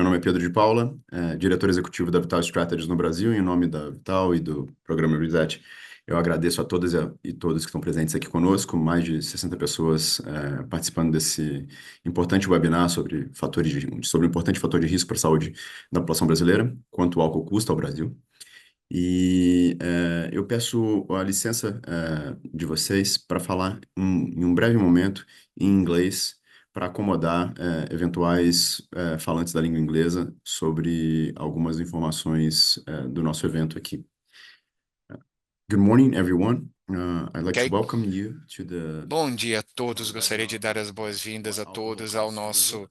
nome é Pedro de Paula, diretor executivo da Vital Strategies no Brasil. Em nome da Vital e do programa Reset, eu agradeço a todas e todos que estão presentes aqui conosco, mais de 60 pessoas participando desse importante webinar sobre o importante fator de risco para a saúde da população brasileira, quanto o álcool custa ao Brasil. E eu peço a licença de vocês para falar em um breve momento em inglês, para acomodar eventuais falantes da língua inglesa sobre algumas informações do nosso evento aqui. Good morning, everyone. I'd like to Ok. welcome you to the Bom dia a todos. Gostaria de dar as boas-vindas a todos ao nosso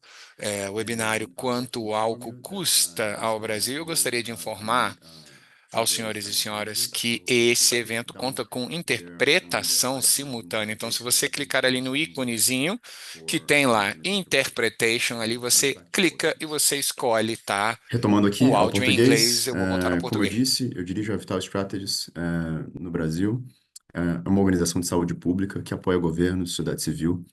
webinário Quanto o Álcool Custa ao Brasil. Eu gostaria de informar aos senhores e senhoras que esse evento conta com interpretação simultânea. Então, se você clicar ali no íconezinho que tem lá Interpretation, ali você clica e você escolhe, tá? Retomando aqui O ao áudio em inglês, português, eu vou voltar ao como eu português. disse, eu dirijo a Vital Strategies no Brasil. É uma organização de saúde pública que apoia governos, sociedade civil,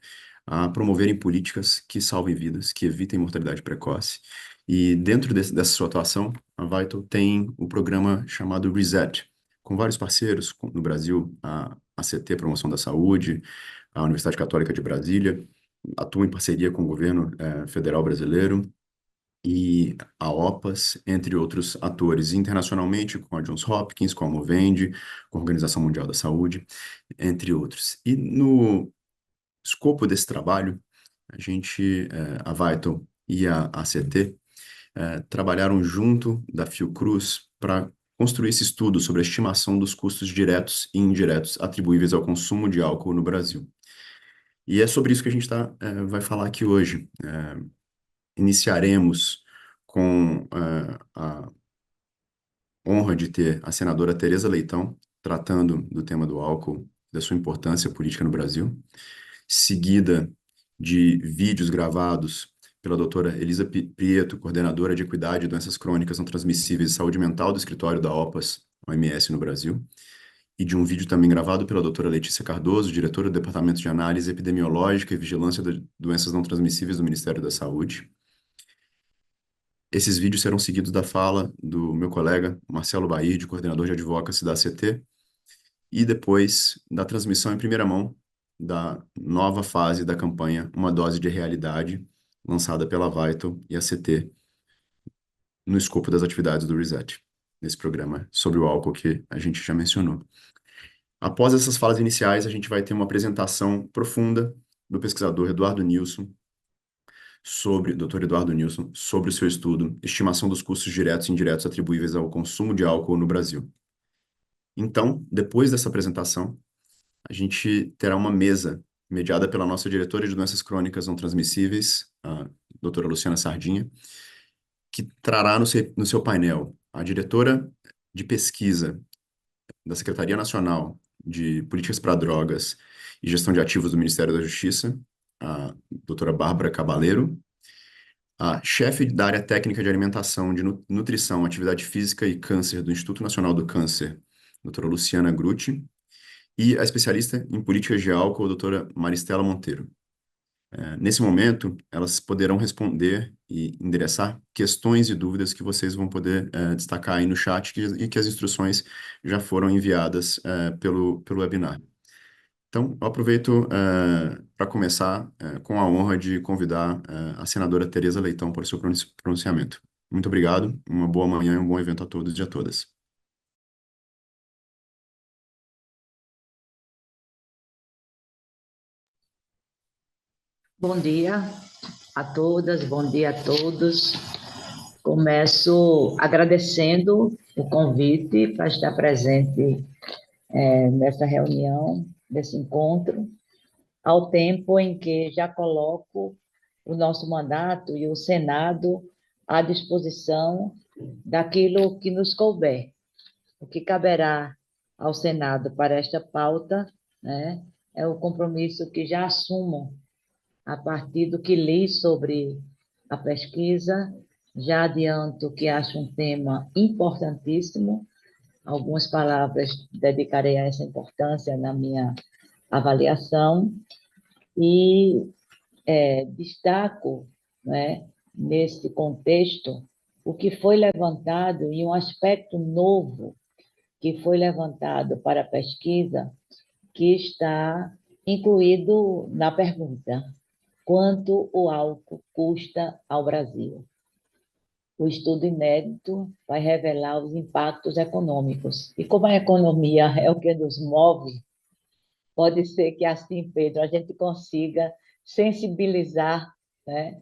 a promoverem políticas que salvem vidas, que evitem mortalidade precoce. E dentro dessa sua atuação, a Vital tem o programa chamado Reset, com vários parceiros no Brasil, a ACT, Promoção da Saúde, a Universidade Católica de Brasília, atua em parceria com o governo federal brasileiro, e a OPAS, entre outros atores internacionalmente, com a Johns Hopkins, com a Movende, com a Organização Mundial da Saúde, entre outros. E no escopo desse trabalho, a Vital e a ACT, trabalharam junto da Fiocruz para construir esse estudo sobre a estimação dos custos diretos e indiretos atribuíveis ao consumo de álcool no Brasil. E é sobre isso que a gente vai falar aqui hoje. Iniciaremos com a honra de ter a senadora Tereza Leitão tratando do tema do álcool, da sua importância política no Brasil, seguida de vídeos gravados pela doutora Elisa Prieto, coordenadora de Equidade, Doenças Crônicas Não Transmissíveis e Saúde Mental do escritório da OPAS, OMS no Brasil, e de um vídeo também gravado pela doutora Letícia Cardoso, diretora do Departamento de Análise Epidemiológica e Vigilância de Doenças Não Transmissíveis do Ministério da Saúde. Esses vídeos serão seguidos da fala do meu colega Marcelo Baird, coordenador de advocacy da ACT, e depois da transmissão em primeira mão da nova fase da campanha Uma Dose de Realidade, lançada pela Vital e ACT, no escopo das atividades do Reset, nesse programa sobre o álcool que a gente já mencionou. Após essas falas iniciais, a gente vai ter uma apresentação profunda do pesquisador Dr. Eduardo Nilson, sobre o seu estudo, estimação dos custos diretos e indiretos atribuíveis ao consumo de álcool no Brasil. Então, depois dessa apresentação, a gente terá uma mesa mediada pela nossa diretora de doenças crônicas não transmissíveis, a doutora Luciana Sardinha, que trará no seu painel a diretora de pesquisa da Secretaria Nacional de Políticas para Drogas e Gestão de Ativos do Ministério da Justiça, a doutora Bárbara Cabaleiro, a chefe da área técnica de alimentação, de nutrição, atividade física e câncer do Instituto Nacional do Câncer, doutora Luciana Grutti, e a especialista em políticas de álcool, doutora Maristela Monteiro. Nesse momento, elas poderão responder e endereçar questões e dúvidas que vocês vão poder destacar aí no chat e que as instruções já foram enviadas pelo webinar. Então, eu aproveito para começar com a honra de convidar a senadora Tereza Leitão para o seu pronunciamento. Muito obrigado, uma boa manhã e um bom evento a todos e a todas. Bom dia a todas, bom dia a todos. Começo agradecendo o convite para estar presente nessa reunião, nesse encontro, ao tempo em que já coloco o nosso mandato e o Senado à disposição daquilo que nos couber. O que caberá ao Senado para esta pauta, né, é o compromisso que já assumo a partir do que li sobre a pesquisa. Já adianto que acho um tema importantíssimo. Algumas palavras dedicarei a essa importância na minha avaliação e destaco, né, nesse contexto, o que foi levantado e um aspecto novo que foi levantado para a pesquisa, que está incluído na pergunta: quanto o álcool custa ao Brasil? O estudo inédito vai revelar os impactos econômicos. E como a economia é o que nos move, pode ser que assim, Pedro, a gente consiga sensibilizar, né,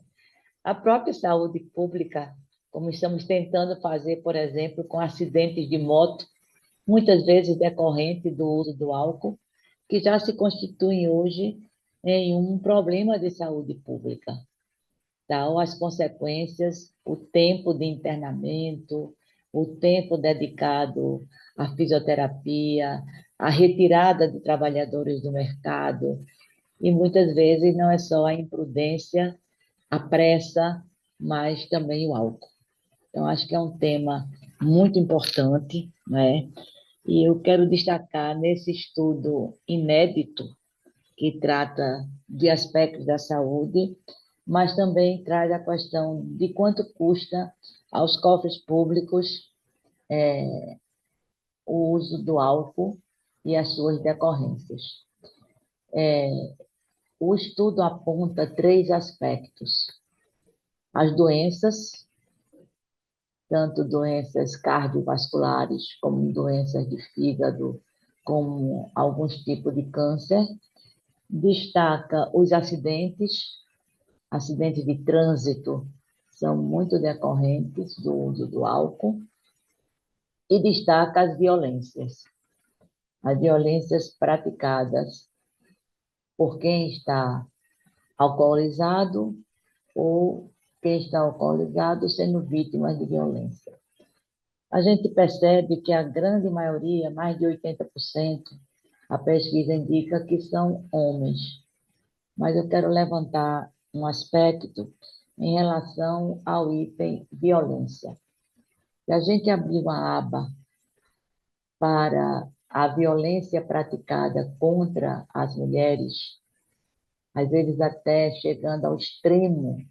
a própria saúde pública, como estamos tentando fazer, por exemplo, com acidentes de moto, muitas vezes decorrente do uso do álcool, que já se constituem hoje em um problema de saúde pública. Então, as consequências, o tempo de internamento, o tempo dedicado à fisioterapia, a retirada de trabalhadores do mercado, e muitas vezes não é só a imprudência, a pressa, mas também o álcool. Então, acho que é um tema muito importante, né? E eu quero destacar nesse estudo inédito, que trata de aspectos da saúde, mas também traz a questão de quanto custa aos cofres públicos o uso do álcool e as suas decorrências. O estudo aponta 3 aspectos: as doenças, tanto doenças cardiovasculares, como doenças de fígado, como alguns tipos de câncer. Destaca os acidentes de trânsito, são muito decorrentes do uso do álcool, e destaca as violências praticadas por quem está alcoolizado ou quem está alcoolizado sendo vítima de violência. A gente percebe que a grande maioria, mais de 80%, a pesquisa indica que são homens. Mas eu quero levantar um aspecto em relação ao item violência. Se a gente abrir uma aba para a violência praticada contra as mulheres, às vezes até chegando ao extremo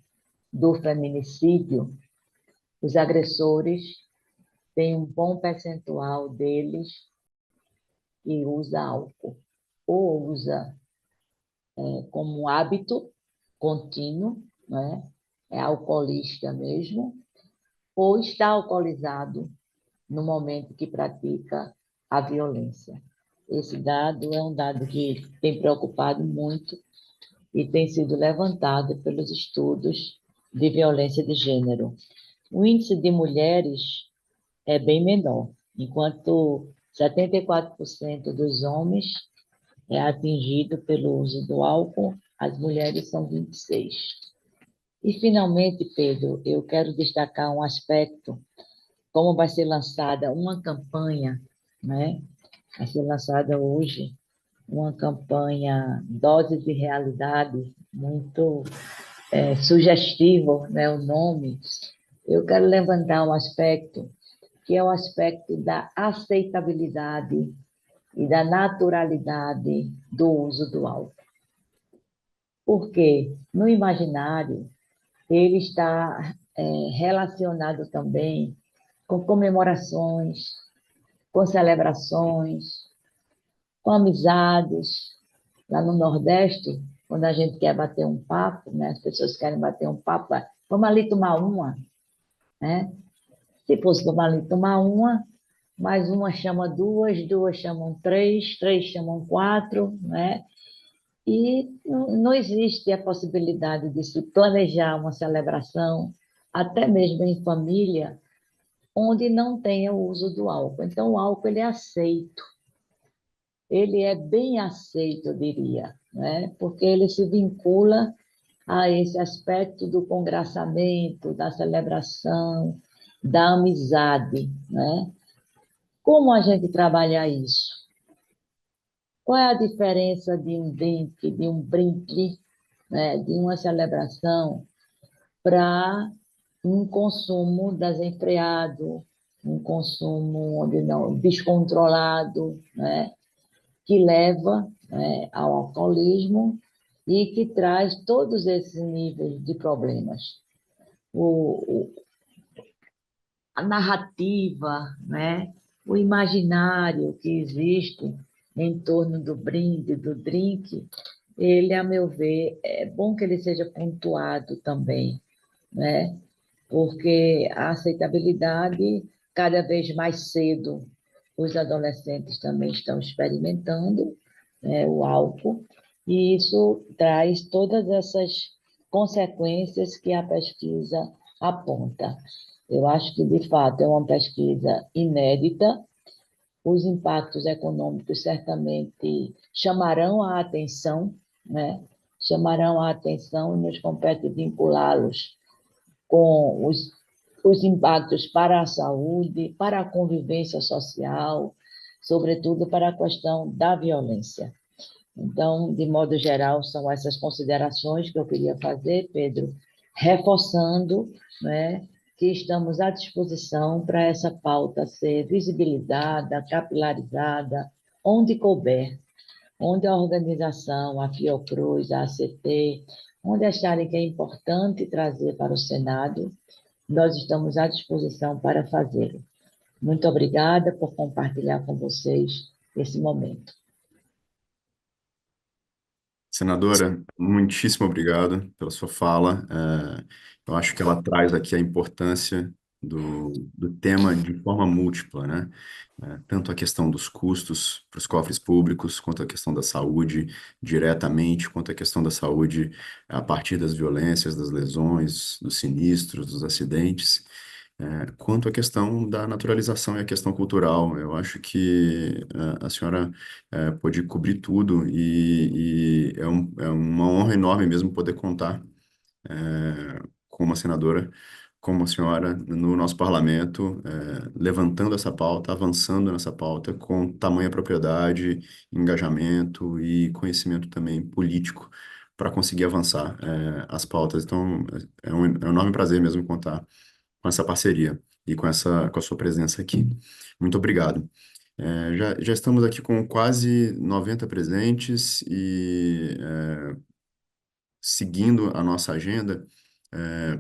do feminicídio, os agressores têm um bom percentual deles que usa álcool, ou usa como hábito contínuo, né? É alcoolista mesmo, ou está alcoolizado no momento que pratica a violência. Esse dado é um dado que tem preocupado muito e tem sido levantado pelos estudos de violência de gênero. O índice de mulheres é bem menor, enquanto 74% dos homens é atingido pelo uso do álcool, as mulheres são 26%. E, finalmente, Pedro, eu quero destacar um aspecto, como vai ser lançada uma campanha, né? Vai ser lançada hoje uma campanha Doses de Realidade, muito sugestivo, né, o nome. Eu quero levantar um aspecto, que é o aspecto da aceitabilidade e da naturalidade do uso do álcool. Porque no imaginário ele está relacionado também com comemorações, com celebrações, com amizades. Lá no Nordeste, quando a gente quer bater um papo, né, as pessoas querem bater um papo, vamos ali tomar uma, né? Se fosse tomar ali tomar uma, mais uma chama duas, duas chamam três, três chamam quatro, né? E não existe a possibilidade de se planejar uma celebração, até mesmo em família, onde não tenha o uso do álcool. Então, o álcool ele é aceito, ele é bem aceito, eu diria, né? Porque ele se vincula a esse aspecto do congraçamento, da celebração, da amizade, né? Como a gente trabalha isso? Qual é a diferença de um drink, de um brinde, né, de uma celebração para um consumo desenfreado, um consumo onde não, descontrolado, né, que leva, né, ao alcoolismo e que traz todos esses níveis de problemas. o, a narrativa, né? O imaginário que existe em torno do brinde, do drink, ele, a meu ver, é bom que ele seja pontuado também, né? Porque a aceitabilidade, cada vez mais cedo, os adolescentes também estão experimentando, né, o álcool, e isso traz todas essas consequências que a pesquisa aponta. Eu acho que, de fato, é uma pesquisa inédita. Os impactos econômicos certamente chamarão a atenção, né? Chamarão a atenção e nos compete vinculá-los com os impactos para a saúde, para a convivência social, sobretudo para a questão da violência. Então, de modo geral, são essas considerações que eu queria fazer, Pedro, reforçando, né, que estamos à disposição para essa pauta ser visibilizada, capilarizada, onde couber, onde a organização, a Fiocruz, a ACT, onde acharem que é importante trazer para o Senado, nós estamos à disposição para fazê-lo. Muito obrigada por compartilhar com vocês esse momento. Senadora, muitíssimo obrigado pela sua fala. Eu acho que ela traz aqui a importância do tema de forma múltipla, né? Tanto a questão dos custos para os cofres públicos, quanto a questão da saúde diretamente, quanto a questão da saúde a partir das violências, das lesões, dos sinistros, dos acidentes. Quanto à questão da naturalização e a questão cultural, eu acho que a senhora pôde cobrir tudo e é uma honra enorme mesmo poder contar com uma senadora como a senhora no nosso parlamento, levantando essa pauta, avançando nessa pauta com tamanha propriedade, engajamento e conhecimento também político para conseguir avançar as pautas. Então, é um enorme prazer mesmo contar com essa parceria e com a sua presença aqui. Muito obrigado. Já estamos aqui com quase 90 presentes e seguindo a nossa agenda,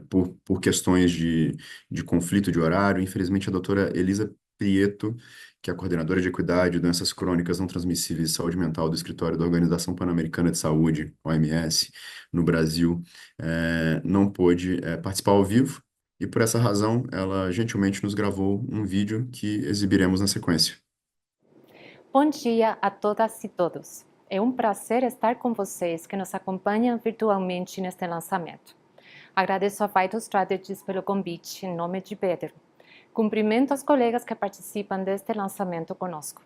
por questões de conflito de horário, infelizmente a doutora Elisa Prieto, que é a coordenadora de Equidade, Doenças Crônicas Não Transmissíveis e Saúde Mental do Escritório da Organização Pan-Americana de Saúde, OMS, no Brasil, não pôde participar ao vivo, e por essa razão ela gentilmente nos gravou um vídeo que exibiremos na sequência. Bom dia a todas e todos. É um prazer estar com vocês que nos acompanham virtualmente neste lançamento. Agradeço a Vital Strategies pelo convite em nome de Pedro. Cumprimento os colegas que participam deste lançamento conosco.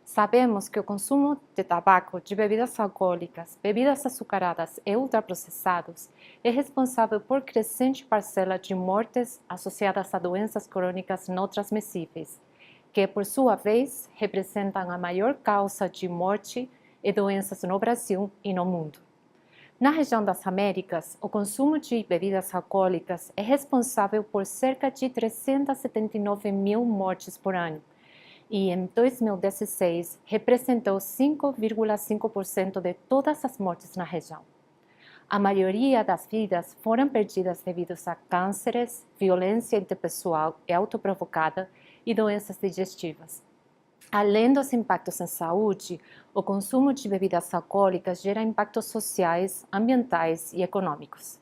Sabemos que o consumo de tabaco, de bebidas alcoólicas, bebidas açucaradas e ultraprocessados é responsável por crescente parcela de mortes associadas a doenças crônicas não transmissíveis, que, por sua vez, representam a maior causa de morte e doenças no Brasil e no mundo. Na região das Américas, o consumo de bebidas alcoólicas é responsável por cerca de 379 mil mortes por ano e, em 2016, representou 5,5% de todas as mortes na região. A maioria das vidas foram perdidas devido a cânceres, violência interpessoal e autoprovocada e doenças digestivas. Além dos impactos em saúde, o consumo de bebidas alcoólicas gera impactos sociais, ambientais e econômicos.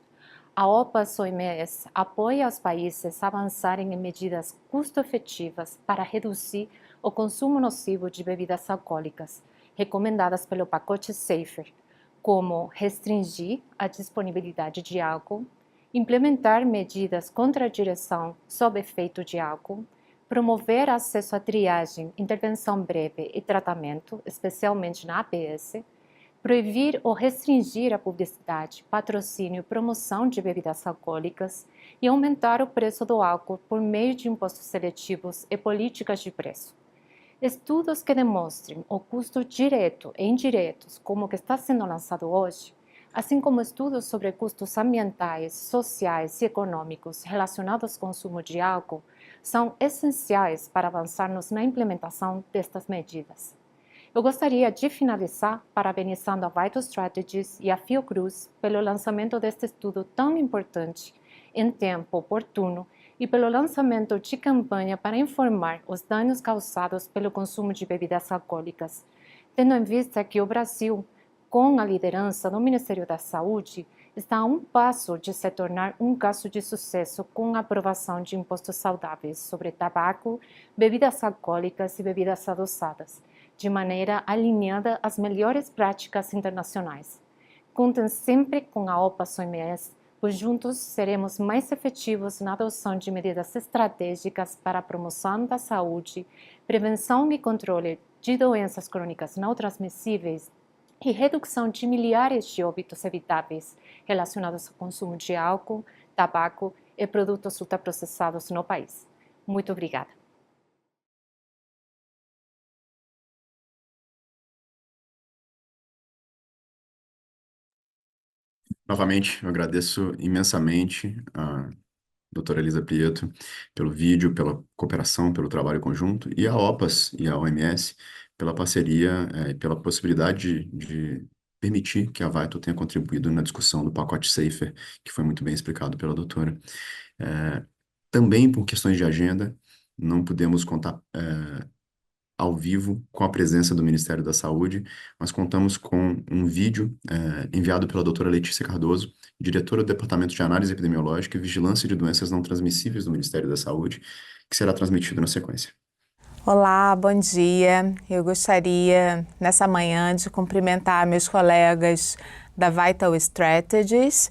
A OPAS-OMS apoia os países a avançarem em medidas custo-efetivas para reduzir o consumo nocivo de bebidas alcoólicas, recomendadas pelo pacote SAFER, como restringir a disponibilidade de álcool, implementar medidas contra a direção sob efeito de álcool, promover acesso à triagem, intervenção breve e tratamento, especialmente na APS, proibir ou restringir a publicidade, patrocínio e promoção de bebidas alcoólicas e aumentar o preço do álcool por meio de impostos seletivos e políticas de preço. Estudos que demonstrem o custo direto e indiretos, como o que está sendo lançado hoje, assim como estudos sobre custos ambientais, sociais e econômicos relacionados ao consumo de álcool, são essenciais para avançarmos na implementação destas medidas. Eu gostaria de finalizar parabenizando a Vital Strategies e a Fiocruz pelo lançamento deste estudo tão importante em tempo oportuno e pelo lançamento de campanha para informar os danos causados pelo consumo de bebidas alcoólicas, tendo em vista que o Brasil, com a liderança do Ministério da Saúde, está a um passo de se tornar um caso de sucesso com a aprovação de impostos saudáveis sobre tabaco, bebidas alcoólicas e bebidas adoçadas, de maneira alinhada às melhores práticas internacionais. Contem sempre com a OPAS-OMS, pois juntos seremos mais efetivos na adoção de medidas estratégicas para a promoção da saúde, prevenção e controle de doenças crônicas não transmissíveis e redução de milhares de óbitos evitáveis relacionados ao consumo de álcool, tabaco e produtos ultraprocessados no país. Muito obrigada. Novamente, eu agradeço imensamente a doutora Elisa Prieto pelo vídeo, pela cooperação, pelo trabalho conjunto, e a OPAS e a OMS pela parceria e pela possibilidade de permitir que a Vital tenha contribuído na discussão do pacote Safer, que foi muito bem explicado pela doutora. Também por questões de agenda, não pudemos contar ao vivo com a presença do Ministério da Saúde, mas contamos com um vídeo enviado pela doutora Letícia Cardoso, diretora do Departamento de Análise Epidemiológica e Vigilância de Doenças Não Transmissíveis do Ministério da Saúde, que será transmitido na sequência. Olá, bom dia. Eu gostaria, nessa manhã, de cumprimentar meus colegas da Vital Strategies,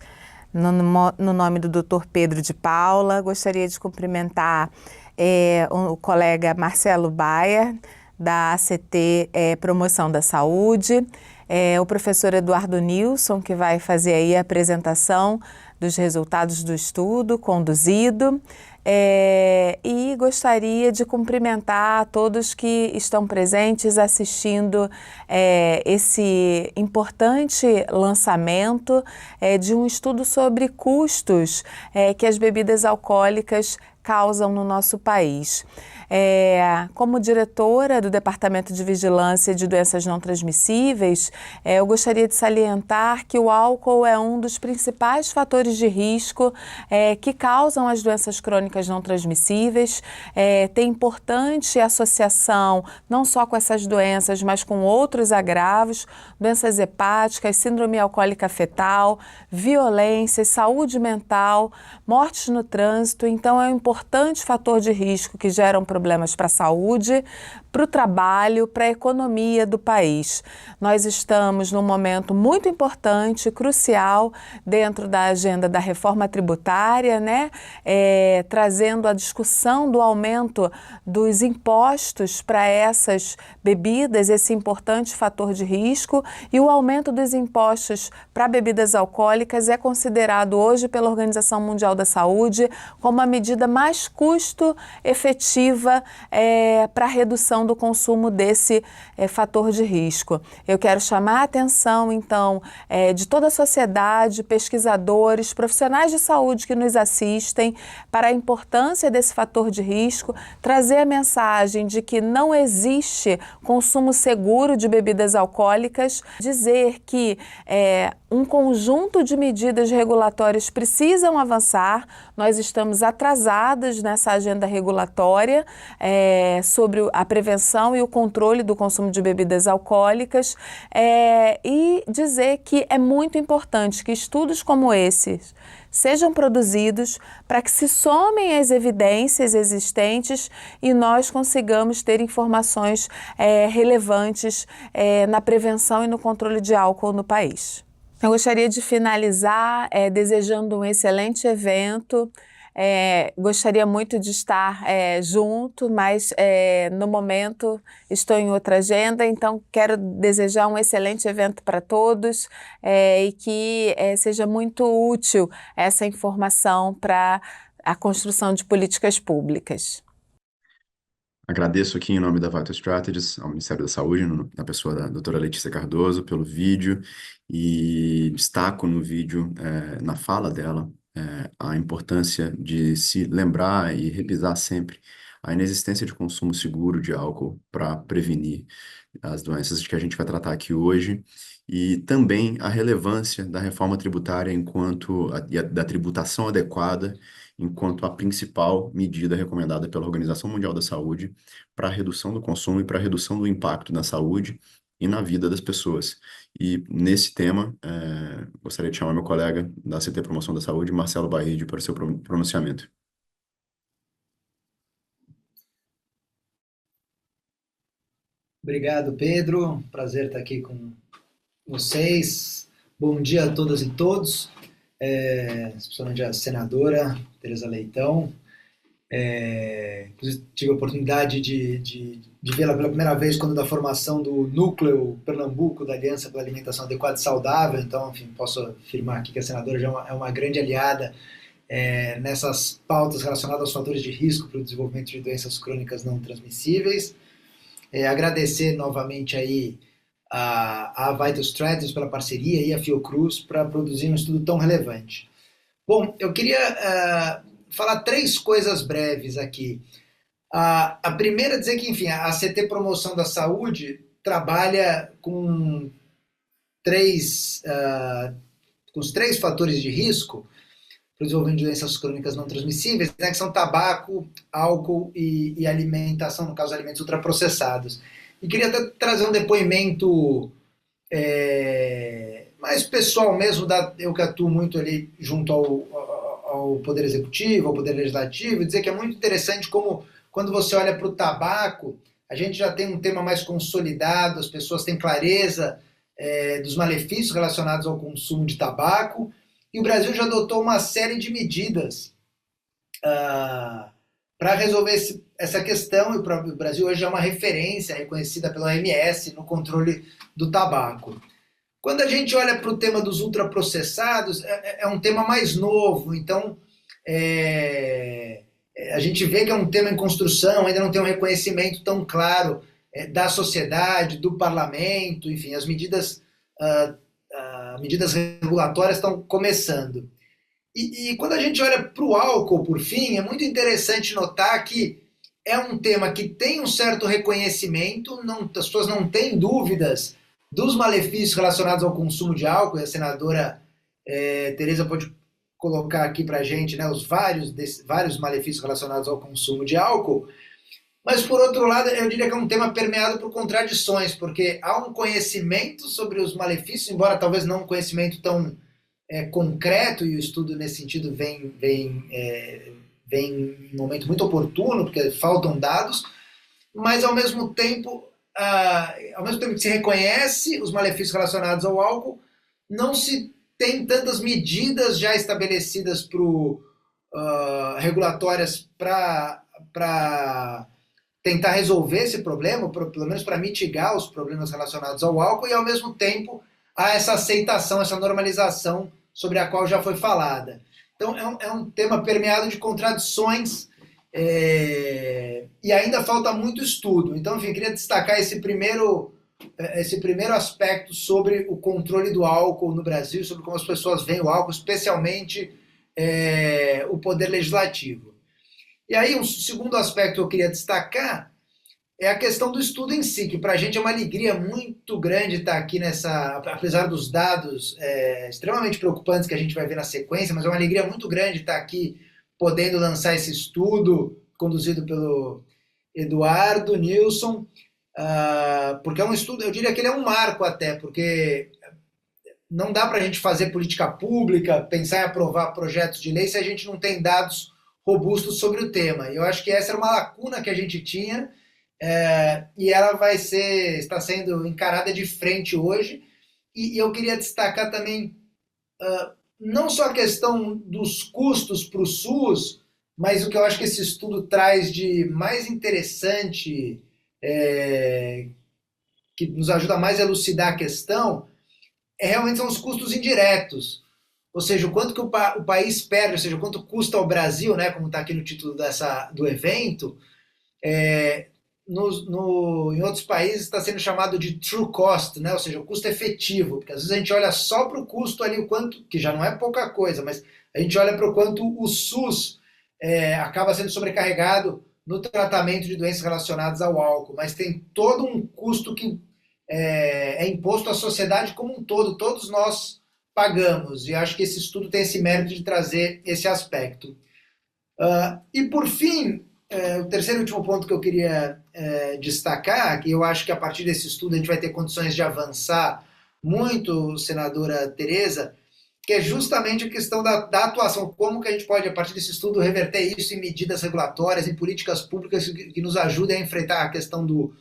no nome do Dr. Pedro de Paula. Gostaria de cumprimentar o colega Marcelo Baia, da ACT Promoção da Saúde, o professor Eduardo Nilson, que vai fazer aí a apresentação dos resultados do estudo conduzido, e gostaria de cumprimentar a todos que estão presentes assistindo esse importante lançamento de um estudo sobre custos que as bebidas alcoólicas causam no nosso país. Como diretora do Departamento de Vigilância de Doenças Não Transmissíveis, eu gostaria de salientar que o álcool é um dos principais fatores de risco que causam as doenças crônicas não transmissíveis. Tem importante associação não só com essas doenças, mas com outros agravos, doenças hepáticas, síndrome alcoólica fetal, violência, saúde mental, mortes no trânsito. Então, é um importante fator de risco que geram problemas para a saúde, para o trabalho, para a economia do país. Nós estamos num momento muito importante, crucial, dentro da agenda da reforma tributária, né? Trazendo a discussão do aumento dos impostos para essas bebidas, esse importante fator de risco, e o aumento dos impostos para bebidas alcoólicas é considerado hoje pela Organização Mundial da Saúde como a medida mais custo-efetiva para a redução do consumo desse fator de risco. Eu quero chamar a atenção, então, de toda a sociedade, pesquisadores, profissionais de saúde que nos assistem, para a importância desse fator de risco, trazer a mensagem de que não existe consumo seguro de bebidas alcoólicas, dizer que um conjunto de medidas regulatórias precisam avançar. Nós estamos atrasados nessa agenda regulatória sobre a prevenção e o controle do consumo de bebidas alcoólicas, e dizer que é muito importante que estudos como esses sejam produzidos para que se somem as evidências existentes e nós consigamos ter informações relevantes na prevenção e no controle de álcool no país. Eu gostaria de finalizar desejando um excelente evento. Gostaria muito de estar junto, mas no momento estou em outra agenda, então quero desejar um excelente evento para todos e que seja muito útil essa informação para a construção de políticas públicas. Agradeço aqui em nome da Vital Strategies ao Ministério da Saúde, na pessoa da doutora Letícia Cardoso, pelo vídeo, e destaco no vídeo, na fala dela, a importância de se lembrar e revisar sempre a inexistência de consumo seguro de álcool para prevenir as doenças que a gente vai tratar aqui hoje, e também a relevância da reforma tributária da tributação adequada enquanto a principal medida recomendada pela Organização Mundial da Saúde para a redução do consumo e para a redução do impacto na saúde e na vida das pessoas. E nesse tema, gostaria de chamar meu colega da CT Promoção da Saúde, Marcelo Barride, para o seu pronunciamento. Obrigado, Pedro. Prazer estar aqui com vocês. Bom dia a todas e todos, especialmente a senadora Tereza Leitão. Tive a oportunidade de vê-la pela primeira vez quando da formação do Núcleo Pernambuco da Aliança pela Alimentação Adequada e Saudável, então, enfim, posso afirmar aqui que a senadora já é uma grande aliada nessas pautas relacionadas aos fatores de risco para o desenvolvimento de doenças crônicas não transmissíveis. Agradecer novamente aí a Vital Strategies pela parceria e a Fiocruz para produzir um estudo tão relevante. Bom, eu queria falar 3 coisas breves aqui. A primeira é dizer que, enfim, a CT Promoção da Saúde trabalha com os 3 fatores de risco para o desenvolvimento de doenças crônicas não transmissíveis, né, que são tabaco, álcool e alimentação, no caso, alimentos ultraprocessados. E queria até trazer um depoimento mais pessoal mesmo, eu que atuo muito ali junto ao Poder Executivo, ao Poder Legislativo, e dizer que é muito interessante como, quando você olha para o tabaco, a gente já tem um tema mais consolidado, as pessoas têm clareza dos malefícios relacionados ao consumo de tabaco, e o Brasil já adotou uma série de medidas para resolver essa questão, e o Brasil hoje é uma referência reconhecida pela OMS no controle do tabaco. Quando a gente olha para o tema dos ultraprocessados, é um tema mais novo, então a gente vê que é um tema em construção, ainda não tem um reconhecimento tão claro da sociedade, do parlamento, enfim, as medidas regulatórias estão começando. E quando a gente olha para o álcool, por fim, é muito interessante notar que é um tema que tem um certo reconhecimento, as pessoas não têm dúvidas dos malefícios relacionados ao consumo de álcool, e a senadora Tereza pode colocar aqui para a gente, né, os vários malefícios relacionados ao consumo de álcool, mas, por outro lado, eu diria que é um tema permeado por contradições, porque há um conhecimento sobre os malefícios, embora talvez não um conhecimento tão concreto, e o estudo nesse sentido vem em um momento muito oportuno, porque faltam dados, mas ao mesmo tempo que se reconhece os malefícios relacionados ao álcool, não se tem tantas medidas já estabelecidas regulatórias para tentar resolver esse problema, pelo menos para mitigar os problemas relacionados ao álcool, e ao mesmo tempo há essa aceitação, essa normalização sobre a qual já foi falada. Então é um tema permeado de contradições, e ainda falta muito estudo. Então, enfim, queria destacar esse primeiro aspecto sobre o controle do álcool no Brasil, sobre como as pessoas veem o álcool, especialmente o Poder Legislativo. E aí, um segundo aspecto que eu queria destacar é a questão do estudo em si, que para a gente é uma alegria muito grande estar aqui apesar dos dados extremamente preocupantes que a gente vai ver na sequência, mas é uma alegria muito grande estar aqui podendo lançar esse estudo conduzido pelo Eduardo Nilson, porque é um estudo, eu diria que ele é um marco até, porque não dá para a gente fazer política pública, pensar em aprovar projetos de lei se a gente não tem dados robustos sobre o tema. E eu acho que essa era uma lacuna que a gente tinha, e ela está sendo encarada de frente hoje. E eu queria destacar também não só a questão dos custos para o SUS, mas o que eu acho que esse estudo traz de mais interessante, que nos ajuda mais a elucidar a questão, realmente são os custos indiretos. Ou seja, o quanto que o país perde, ou seja, o quanto custa ao Brasil, né, como está aqui no título do evento, em outros países está sendo chamado de true cost, né? Ou seja, o custo efetivo, porque às vezes a gente olha só para o custo ali, o quanto, que já não é pouca coisa, mas a gente olha para o quanto o SUS acaba sendo sobrecarregado no tratamento de doenças relacionadas ao álcool, mas tem todo um custo que é imposto à sociedade como um todo, todos nós pagamos, e acho que esse estudo tem esse mérito de trazer esse aspecto. E por fim, o terceiro e último ponto que eu queria destacar, que eu acho que a partir desse estudo a gente vai ter condições de avançar muito, senadora Tereza, que é justamente a questão da atuação, como que a gente pode, a partir desse estudo, reverter isso em medidas regulatórias, em políticas públicas que nos ajudem a enfrentar a questão do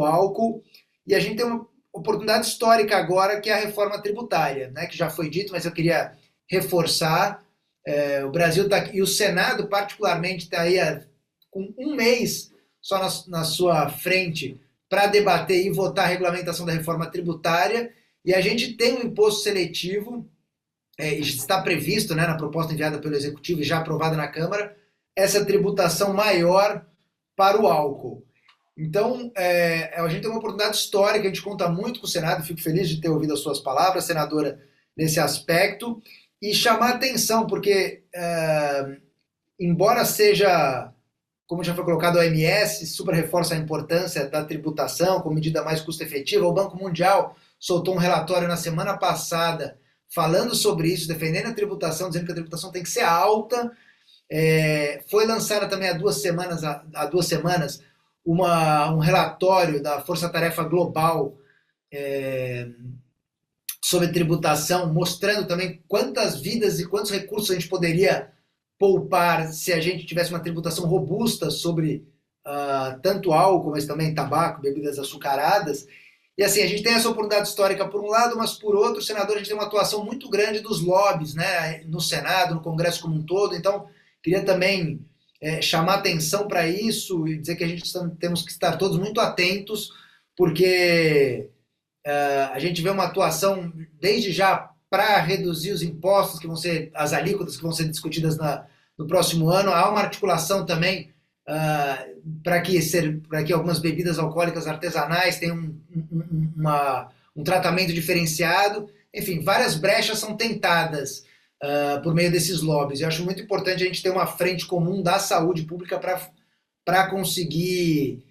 álcool. E a gente tem uma oportunidade histórica agora, que é a reforma tributária, né, que já foi dito, mas eu queria reforçar. O Brasil está aqui, e o Senado, particularmente, está aí com um mês só na sua frente para debater e votar a regulamentação da reforma tributária. E a gente tem um imposto seletivo, está previsto, né, na proposta enviada pelo Executivo e já aprovada na Câmara, essa tributação maior para o álcool. Então, a gente tem uma oportunidade histórica, a gente conta muito com o Senado, fico feliz de ter ouvido as suas palavras, senadora, nesse aspecto, e chamar atenção, porque, embora seja, como já foi colocado, a OMS super reforça a importância da tributação como medida mais custo-efetiva, o Banco Mundial soltou um relatório na semana passada falando sobre isso, defendendo a tributação, dizendo que a tributação tem que ser alta. Foi lançada também há 2 semanas um relatório da Força Tarefa Global sobre tributação, mostrando também quantas vidas e quantos recursos a gente poderia poupar se a gente tivesse uma tributação robusta sobre tanto álcool, mas também tabaco, bebidas açucaradas. E assim, a gente tem essa oportunidade histórica por um lado, mas por outro, senador, a gente tem uma atuação muito grande dos lobbies, né, no Senado, no Congresso como um todo. Então, queria também chamar atenção para isso e dizer que a gente temos que estar todos muito atentos, porque a gente vê uma atuação desde já para reduzir os impostos, que vão ser as alíquotas que vão ser discutidas no próximo ano. Há uma articulação também para que algumas bebidas alcoólicas artesanais tenham um tratamento diferenciado. Enfim, várias brechas são tentadas por meio desses lobbies. Eu acho muito importante a gente ter uma frente comum da saúde pública para conseguir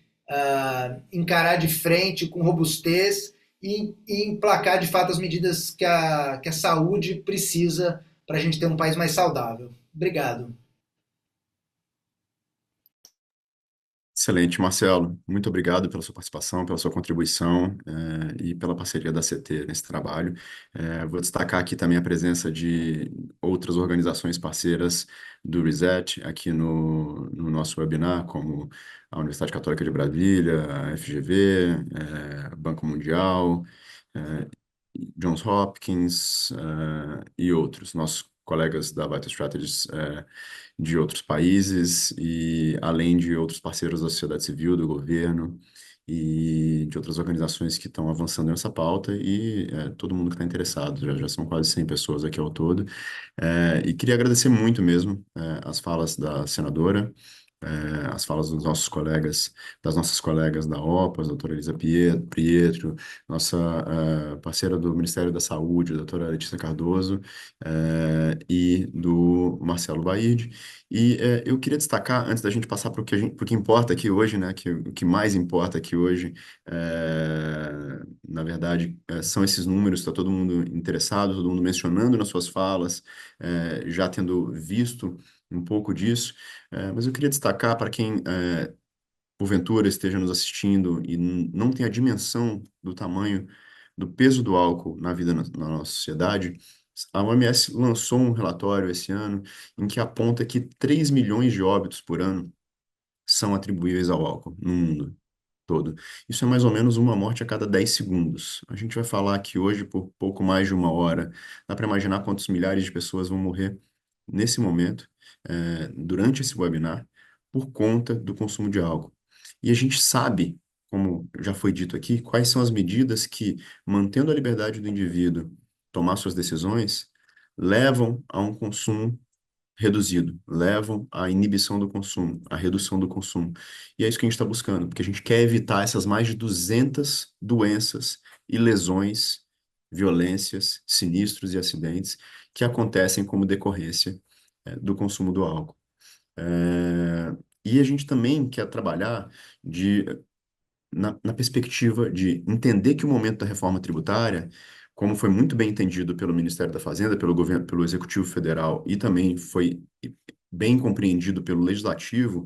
encarar de frente com robustez e emplacar de fato as medidas que a saúde precisa para a gente ter um país mais saudável. Obrigado. Excelente, Marcelo. Muito obrigado pela sua participação, pela sua contribuição e pela parceria da CT nesse trabalho. Vou destacar aqui também a presença de outras organizações parceiras do Reset aqui no nosso webinar, como a Universidade Católica de Brasília, a FGV, Banco Mundial, Johns Hopkins e outros, nossos colegas da Vital Strategies de outros países e além de outros parceiros da sociedade civil, do governo e de outras organizações que estão avançando nessa pauta e todo mundo que está interessado, já são quase 100 pessoas aqui ao todo. E queria agradecer muito mesmo as falas da senadora, as falas dos nossos colegas, das nossas colegas da OPAS, a doutora Elisa Prietro, nossa parceira do Ministério da Saúde, a doutora Letícia Cardoso, e do Marcelo Baide. E eu queria destacar, antes da gente passar para o que importa aqui hoje, né, o que mais importa aqui hoje, na verdade, são esses números, está todo mundo interessado, todo mundo mencionando nas suas falas, já tendo visto um pouco disso, mas eu queria destacar para quem, porventura, esteja nos assistindo e não tem a dimensão do tamanho, do peso do álcool na vida na nossa sociedade. A OMS lançou um relatório esse ano em que aponta que 3 milhões de óbitos por ano são atribuíveis ao álcool no mundo todo. Isso é mais ou menos uma morte a cada 10 segundos. A gente vai falar aqui hoje por pouco mais de 1 hora. Dá para imaginar quantos milhares de pessoas vão morrer nesse momento, durante esse webinar, por conta do consumo de álcool. E a gente sabe, como já foi dito aqui, quais são as medidas que, mantendo a liberdade do indivíduo tomar suas decisões, levam a um consumo reduzido, levam à inibição do consumo, à redução do consumo. E é isso que a gente está buscando, porque a gente quer evitar essas mais de 200 doenças e lesões, violências, sinistros e acidentes que acontecem como decorrência, do consumo do álcool. E a gente também quer trabalhar na perspectiva de entender que o momento da reforma tributária, como foi muito bem entendido pelo Ministério da Fazenda, pelo governo, pelo Executivo Federal e também foi bem compreendido pelo Legislativo,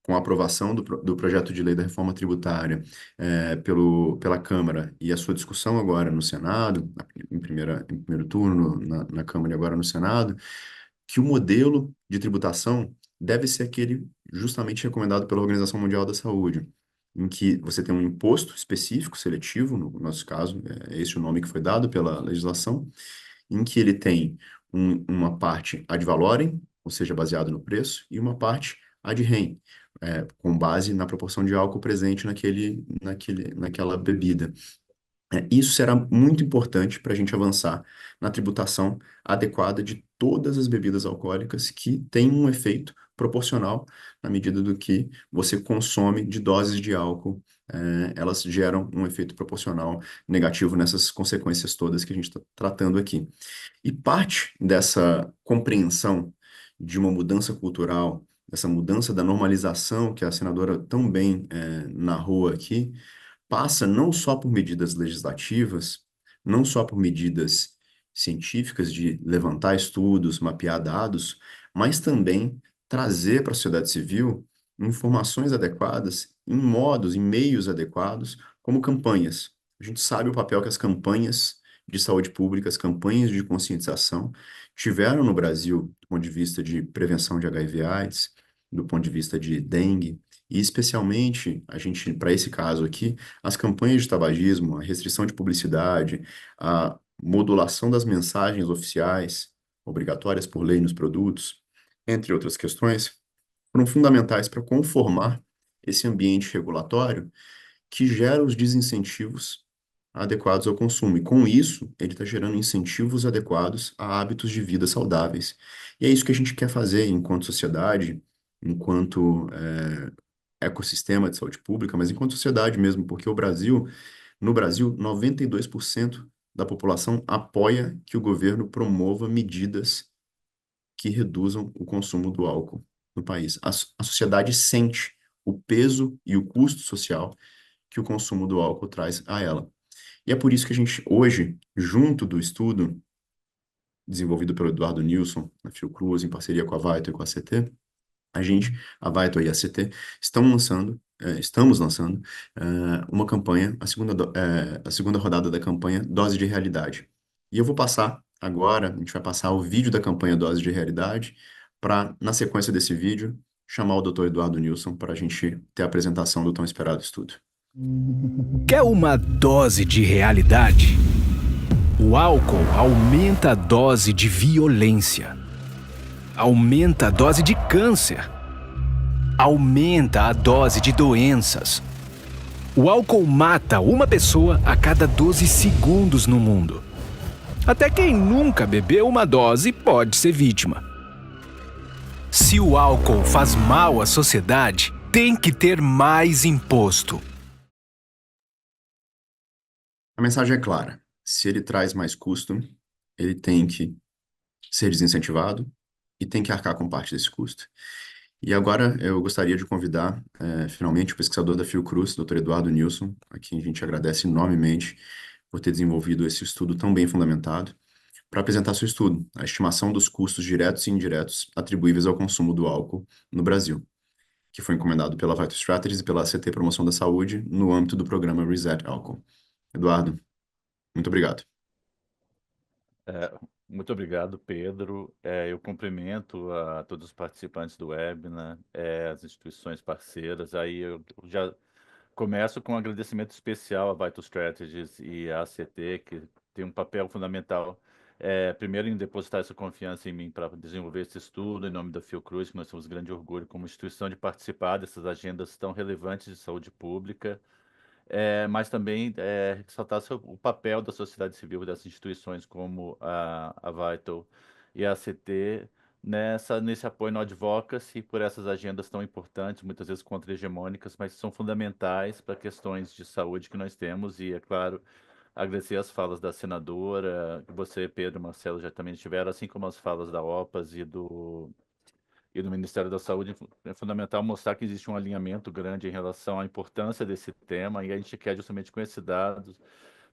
com a aprovação do projeto de lei da reforma tributária pela Câmara e a sua discussão agora no Senado, em primeiro turno na Câmara e agora no Senado, que o modelo de tributação deve ser aquele justamente recomendado pela Organização Mundial da Saúde, em que você tem um imposto específico, seletivo, no nosso caso, é esse o nome que foi dado pela legislação, em que ele tem uma parte ad valorem, ou seja, baseado no preço, e uma parte ad rem, com base na proporção de álcool presente naquela bebida. Isso será muito importante para a gente avançar na tributação adequada de todas as bebidas alcoólicas que têm um efeito proporcional na medida do que você consome de doses de álcool. Elas geram um efeito proporcional negativo nessas consequências todas que a gente está tratando aqui. E parte dessa compreensão de uma mudança cultural, dessa mudança da normalização que a senadora tão bem narrou aqui, passa não só por medidas legislativas, não só por medidas científicas de levantar estudos, mapear dados, mas também trazer para a sociedade civil informações adequadas, em modos, em meios adequados, como campanhas. A gente sabe o papel que as campanhas de saúde pública, as campanhas de conscientização tiveram no Brasil, do ponto de vista de prevenção de HIV/AIDS, do ponto de vista de dengue, e especialmente, a gente, para esse caso aqui, as campanhas de tabagismo, a restrição de publicidade, a modulação das mensagens oficiais, obrigatórias por lei nos produtos, entre outras questões, foram fundamentais para conformar esse ambiente regulatório que gera os desincentivos adequados ao consumo. E com isso, ele está gerando incentivos adequados a hábitos de vida saudáveis. E é isso que a gente quer fazer enquanto sociedade, enquanto ecossistema de saúde pública, mas enquanto sociedade mesmo, porque no Brasil, 92% da população apoia que o governo promova medidas que reduzam o consumo do álcool no país. A sociedade sente o peso e o custo social que o consumo do álcool traz a ela. E é por isso que a gente, hoje, junto do estudo desenvolvido pelo Eduardo Nilson, na Fiocruz, em parceria com a Vaito e com a CT, a Vaito e a CT, estamos lançando uma campanha, a segunda rodada da campanha Dose de Realidade. E eu vou passar agora, a gente vai passar o vídeo da campanha Dose de Realidade, para, na sequência desse vídeo, chamar o Dr. Eduardo Nilson para a gente ter a apresentação do tão esperado estudo. Quer uma dose de realidade? O álcool aumenta a dose de violência, aumenta a dose de câncer, aumenta a dose de doenças. O álcool mata uma pessoa a cada 12 segundos no mundo. Até quem nunca bebeu uma dose pode ser vítima. Se o álcool faz mal à sociedade, tem que ter mais imposto. A mensagem é clara. Se ele traz mais custo, ele tem que ser desincentivado e tem que arcar com parte desse custo. E agora eu gostaria de convidar, finalmente, o pesquisador da Fiocruz, Dr. Eduardo Nilson, a quem a gente agradece enormemente por ter desenvolvido esse estudo tão bem fundamentado, para apresentar seu estudo, a estimação dos custos diretos e indiretos atribuíveis ao consumo do álcool no Brasil, que foi encomendado pela Vital Strategies e pela ACT Promoção da Saúde no âmbito do programa Reset Álcool. Eduardo, muito obrigado. Muito obrigado, Pedro. Eu cumprimento a todos os participantes do webinar, as instituições parceiras. Aí eu já começo com um agradecimento especial à Vital Strategies e à ACT, que tem um papel fundamental, primeiro em depositar essa confiança em mim para desenvolver esse estudo, em nome da Fiocruz, que nós temos grande orgulho como instituição de participar dessas agendas tão relevantes de saúde pública. Mas também ressaltar o papel da sociedade civil dessas instituições como a Vital e a ACT nesse apoio no advocacy por essas agendas tão importantes, muitas vezes contra-hegemônicas, mas são fundamentais para questões de saúde que nós temos. E, é claro, agradecer as falas da senadora, que você, Pedro e Marcelo, já também tiveram, assim como as falas da OPAS e do Ministério da Saúde. É fundamental mostrar que existe um alinhamento grande em relação à importância desse tema, e a gente quer justamente com esses dados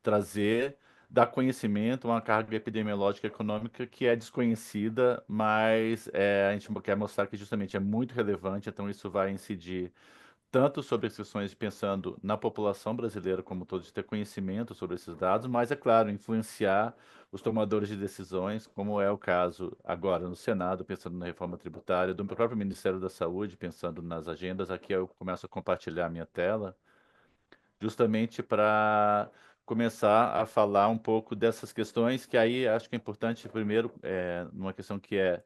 trazer, dar conhecimento a uma carga epidemiológica econômica que é desconhecida, mas a gente quer mostrar que justamente é muito relevante, então isso vai incidir tanto sobre as questões pensando na população brasileira como todos ter conhecimento sobre esses dados, mas, é claro, influenciar os tomadores de decisões, como é o caso agora no Senado, pensando na reforma tributária, do próprio Ministério da Saúde, pensando nas agendas. Aqui eu começo a compartilhar a minha tela, justamente para começar a falar um pouco dessas questões, que aí acho que é importante, primeiro, numa questão que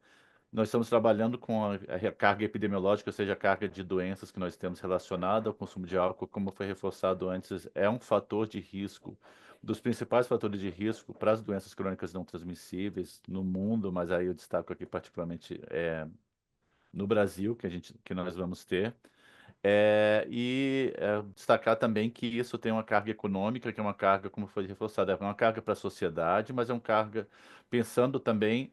nós estamos trabalhando com a carga epidemiológica, ou seja, a carga de doenças que nós temos relacionada ao consumo de álcool, como foi reforçado antes, é um fator de risco, dos principais fatores de risco para as doenças crônicas não transmissíveis no mundo, mas aí eu destaco aqui particularmente no Brasil, que nós vamos ter. Destacar também que isso tem uma carga econômica, que é uma carga, como foi reforçado, é uma carga para a sociedade, mas é uma carga pensando também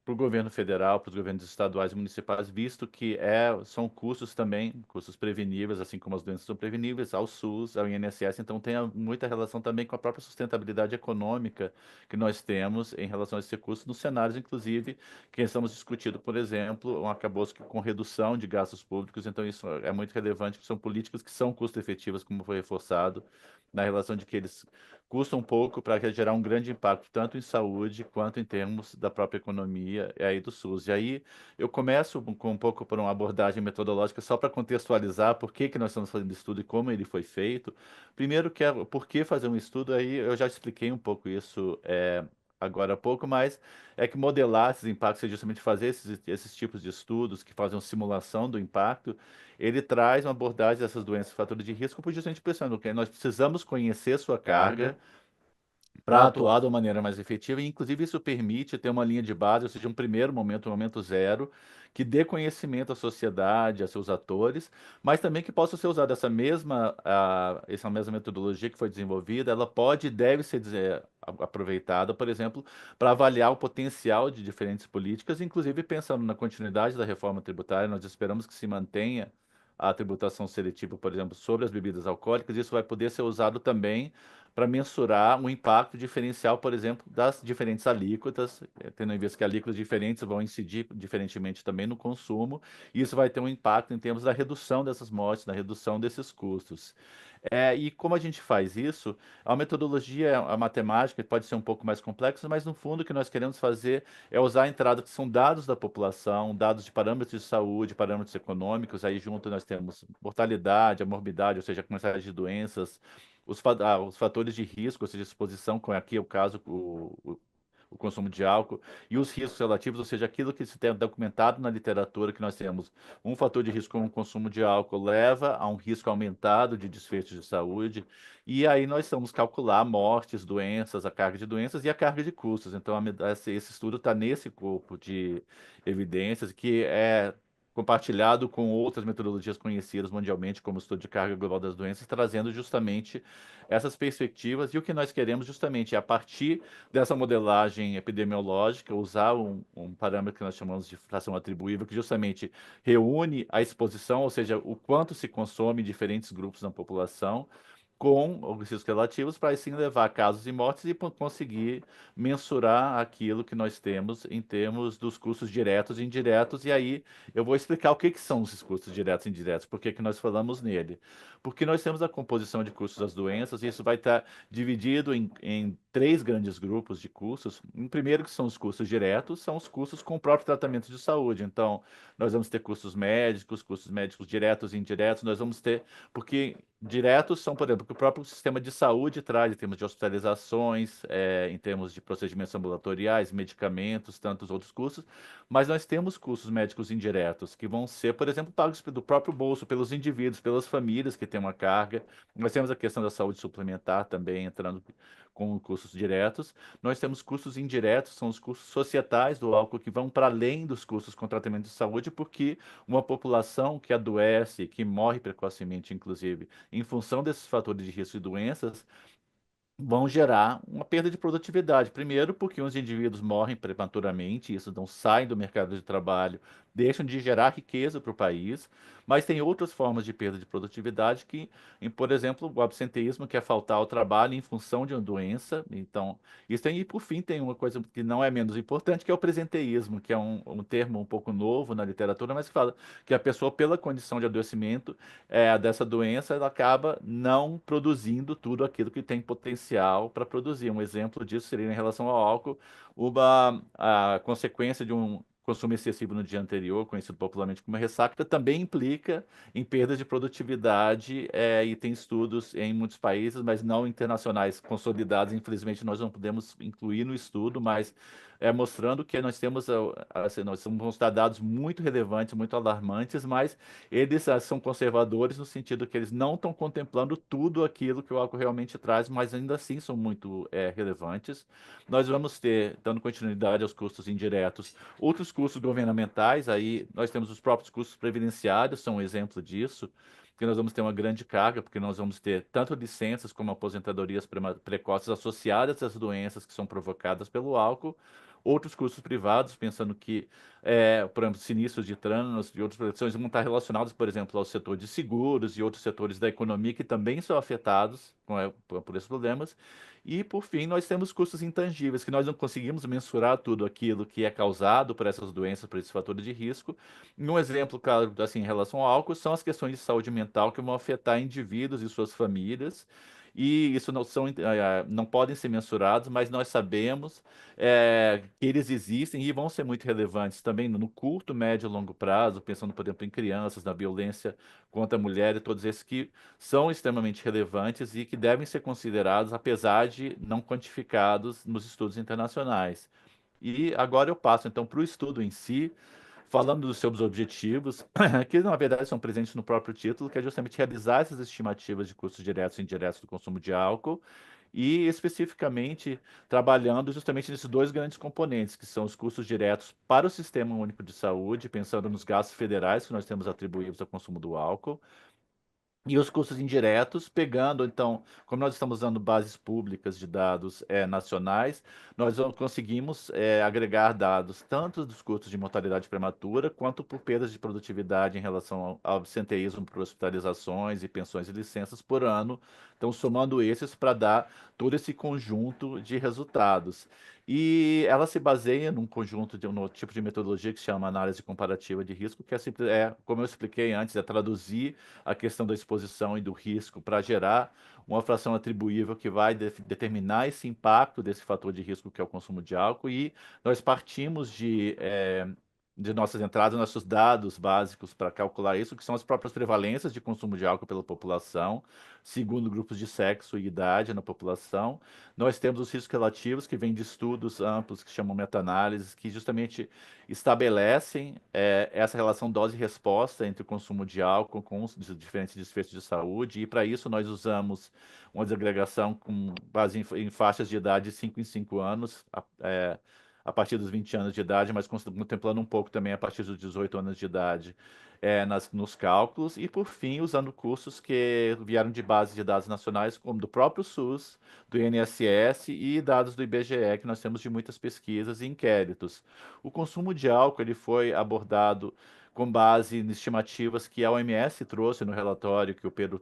para o governo federal, para os governos estaduais e municipais, visto que são custos também, custos preveníveis, assim como as doenças são preveníveis, ao SUS, ao INSS, então tem muita relação também com a própria sustentabilidade econômica que nós temos em relação a esses recursos, nos cenários, inclusive, que estamos discutindo, por exemplo, um arcabouço com redução de gastos públicos, então isso é muito relevante, que são políticas que são custo-efetivas, como foi reforçado, na relação de que eles custam pouco para gerar um grande impacto, tanto em saúde quanto em termos da própria economia e aí do SUS. E aí eu começo com um pouco por uma abordagem metodológica, só para contextualizar por que nós estamos fazendo estudo e como ele foi feito. Primeiro, por que fazer um estudo, aí eu já expliquei um pouco isso agora há pouco, mas é que modelar esses impactos, é justamente fazer esses tipos de estudos que fazem uma simulação do impacto, ele traz uma abordagem dessas doenças, fatores de risco, por justamente pensando que nós precisamos conhecer sua carga para atuar de uma maneira mais efetiva, e inclusive isso permite ter uma linha de base, ou seja, um primeiro momento, um momento zero, que dê conhecimento à sociedade, a seus atores, mas também que possa ser usada essa mesma metodologia que foi desenvolvida, ela pode e deve ser aproveitada, por exemplo, para avaliar o potencial de diferentes políticas, inclusive pensando na continuidade da reforma tributária. Nós esperamos que se mantenha a tributação seletiva, por exemplo, sobre as bebidas alcoólicas. Isso vai poder ser usado também para mensurar o impacto diferencial, por exemplo, das diferentes alíquotas, tendo em vista que alíquotas diferentes vão incidir diferentemente também no consumo, e isso vai ter um impacto em termos da redução dessas mortes, da redução desses custos. E como a gente faz isso? A metodologia, a matemática pode ser um pouco mais complexa, mas no fundo o que nós queremos fazer é usar a entrada que são dados da população, dados de parâmetros de saúde, parâmetros econômicos, aí junto nós temos mortalidade, a morbidade, ou seja, a quantidade de doenças, os fatores de risco, ou seja, exposição, como aqui é o caso, o consumo de álcool, e os riscos relativos, ou seja, aquilo que se tem documentado na literatura, que nós temos um fator de risco como o consumo de álcool leva a um risco aumentado de desfechos de saúde, e aí nós vamos calcular mortes, doenças, a carga de doenças e a carga de custos. Então, esse estudo está nesse corpo de evidências que é compartilhado com outras metodologias conhecidas mundialmente, como o estudo de carga global das doenças, trazendo justamente essas perspectivas. E o que nós queremos justamente é, a partir dessa modelagem epidemiológica, usar um parâmetro que nós chamamos de fração atribuível, que justamente reúne a exposição, ou seja, o quanto se consome em diferentes grupos na população, com os riscos relativos, para assim levar a casos e mortes e conseguir mensurar aquilo que nós temos em termos dos custos diretos e indiretos. E aí eu vou explicar o que são esses custos diretos e indiretos, por que nós falamos nele. Porque nós temos a composição de custos das doenças, e isso vai estar dividido em três grandes grupos de custos. Um primeiro, que são os custos diretos, são os custos com o próprio tratamento de saúde. Então, nós vamos ter custos médicos diretos e indiretos, nós vamos ter, porque diretos são, por exemplo, que o próprio sistema de saúde traz, em termos de hospitalizações, em termos de procedimentos ambulatoriais, medicamentos, tantos outros custos, mas nós temos custos médicos indiretos, que vão ser, por exemplo, pagos do próprio bolso, pelos indivíduos, pelas famílias que têm uma carga. Nós temos a questão da saúde suplementar também entrando com custos diretos. Nós temos custos indiretos, são os custos societais do álcool, que vão para além dos custos com tratamento de saúde, porque uma população que adoece, que morre precocemente, inclusive, em função desses fatores de risco de doenças, vão gerar uma perda de produtividade. Primeiro, porque os indivíduos morrem prematuramente, isso não saem do mercado de trabalho, deixam de gerar riqueza para o país, mas tem outras formas de perda de produtividade que, por exemplo, o absenteísmo, que é faltar ao trabalho em função de uma doença. Então, isso tem, e por fim, tem uma coisa que não é menos importante, que é o presenteísmo, que é um termo um pouco novo na literatura, mas que fala que a pessoa, pela condição de adoecimento, dessa doença, ela acaba não produzindo tudo aquilo que tem potencial para produzir. Um exemplo disso seria em relação ao álcool, a consequência de um consumo excessivo no dia anterior, conhecido popularmente como ressaca, também implica em perda de produtividade, e tem estudos em muitos países, mas não internacionais consolidados. Infelizmente, nós não podemos incluir no estudo, mas mostrando que nós temos, assim, nós vamos mostrar dados muito relevantes, muito alarmantes, mas eles são conservadores no sentido que eles não estão contemplando tudo aquilo que o álcool realmente traz, mas ainda assim são muito relevantes. Nós vamos ter, dando continuidade aos custos indiretos, outros custos governamentais, aí nós temos os próprios custos previdenciários, são um exemplo disso, que nós vamos ter uma grande carga, porque nós vamos ter tanto licenças como aposentadorias precoces associadas às doenças que são provocadas pelo álcool, outros custos privados, pensando que, por exemplo, sinistros de trânsito e outras proteções vão estar relacionados, por exemplo, ao setor de seguros e outros setores da economia que também são afetados por esses problemas. E, por fim, nós temos custos intangíveis, que nós não conseguimos mensurar tudo aquilo que é causado por essas doenças, por esses fatores de risco. Um exemplo, claro, assim, em relação ao álcool, são as questões de saúde mental que vão afetar indivíduos e suas famílias. E isso não podem ser mensurados, mas nós sabemos que eles existem e vão ser muito relevantes também no curto, médio e longo prazo, pensando, por exemplo, em crianças, na violência contra a mulher e todos esses que são extremamente relevantes e que devem ser considerados, apesar de não quantificados nos estudos internacionais. E agora eu passo então para o estudo em si, falando dos seus objetivos, que na verdade são presentes no próprio título, que é justamente realizar essas estimativas de custos diretos e indiretos do consumo de álcool, e especificamente trabalhando justamente nesses dois grandes componentes, que são os custos diretos para o Sistema Único de Saúde, pensando nos gastos federais que nós temos atribuídos ao consumo do álcool, e os custos indiretos, pegando, então, como nós estamos usando bases públicas de dados nacionais, nós conseguimos agregar dados tanto dos custos de mortalidade prematura, quanto por perdas de produtividade em relação ao absenteísmo por hospitalizações e pensões e licenças por ano. Então, somando esses para dar todo esse conjunto de resultados. E ela se baseia num conjunto no tipo de metodologia que se chama análise comparativa de risco, que como eu expliquei antes, é traduzir a questão da exposição e do risco para gerar uma fração atribuível que vai determinar esse impacto desse fator de risco que é o consumo de álcool. E nós partimos de nossas entradas, nossos dados básicos para calcular isso, que são as próprias prevalências de consumo de álcool pela população, segundo grupos de sexo e idade na população. Nós temos os riscos relativos, que vêm de estudos amplos, que chamam meta-análises, que justamente estabelecem essa relação dose-resposta entre o consumo de álcool com os diferentes desfechos de saúde, e para isso nós usamos uma desagregação com base em faixas de idade de 5 em 5 anos, a partir dos 20 anos de idade, mas contemplando um pouco também a partir dos 18 anos de idade nos cálculos, e por fim usando cursos que vieram de bases de dados nacionais, como do próprio SUS, do INSS e dados do IBGE, que nós temos de muitas pesquisas e inquéritos. O consumo de álcool ele foi abordado com base em estimativas que a OMS trouxe no relatório que o Pedro